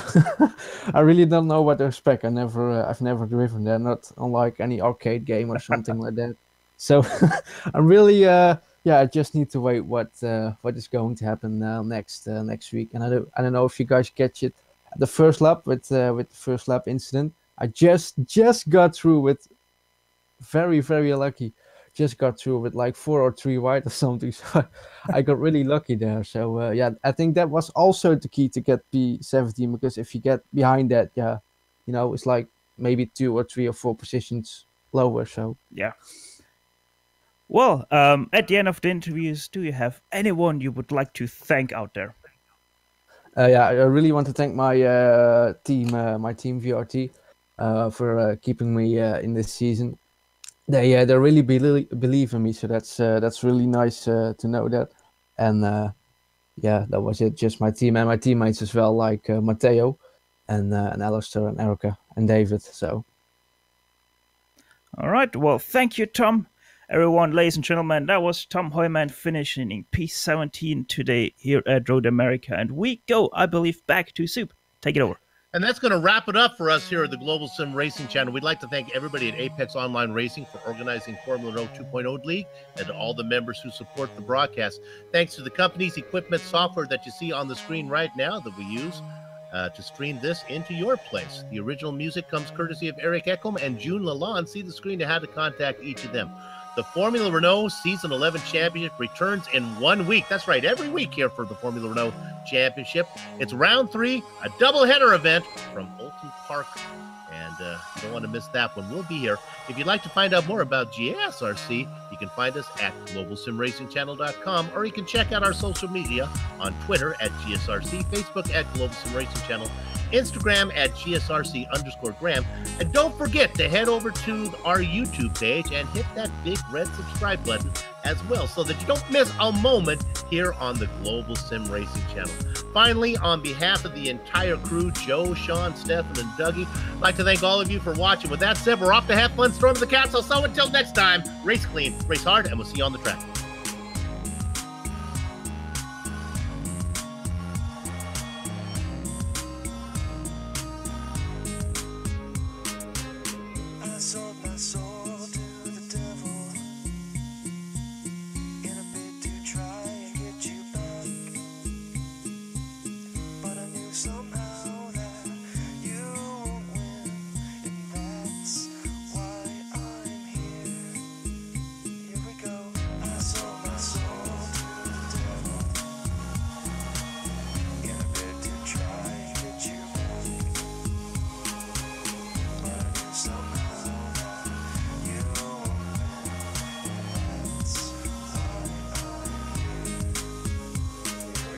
I really don't know what to expect. I've never driven there, not unlike any arcade game or something like that. So I'm really I just need to wait what is going to happen next week. And I don't know if you guys catch it at the first lap with the first lap incident. I just got through with very, very lucky. Just got through with like 4 or 3 wide or something, so I got really lucky there. So I think that was also the key to get P17, because if you get behind that, it's like maybe 2 or 3 or 4 positions lower. So well, at the end of the interviews, do you have anyone you would like to thank out there? I really want to thank my team VRT for keeping me in this season. They really believe in me, so that's really nice to know that. And that was it. Just my team and my teammates as well, like Matteo and Alistair and Erica and David. So, all right. Well, thank you, Tom. Everyone, ladies and gentlemen, that was Tom Hooyman finishing in P17 today here at Road America, and we go, I believe, back to Soup. Take it over. And that's going to wrap it up for us here at the Global Sim Racing Channel. We'd like to thank everybody at Apex Online Racing for organizing Formula Renault 2.0 League, and to all the members who support the broadcast. Thanks to the companies, equipment, software that you see on the screen right now that we use. to stream this into your place. The original music comes courtesy of Eric Ekholm and June Lalonde. See the screen to how to contact each of them. The Formula Renault Season 11 Championship returns in 1 week. That's right, every week here for the Formula Renault Championship. It's round 3, a doubleheader event from Oulton Park. And you don't want to miss that one. We'll be here. If you'd like to find out more about GSRC, you can find us at globalsimracingchannel.com, or you can check out our social media on Twitter at GSRC, Facebook at Global Sim Racing Channel, Instagram at GSRC_Graham. And don't forget to head over to our YouTube page and hit that big red subscribe button as well, so that you don't miss a moment here on the Global Sim Racing Channel. Finally, on behalf of the entire crew, Joe, Sean, Stefan, and Dougie, I'd like to thank all of you for watching. With that said, we're off to have fun, storm the castle. So until next time, race clean, race hard, and we'll see you on the track. I sold my soul.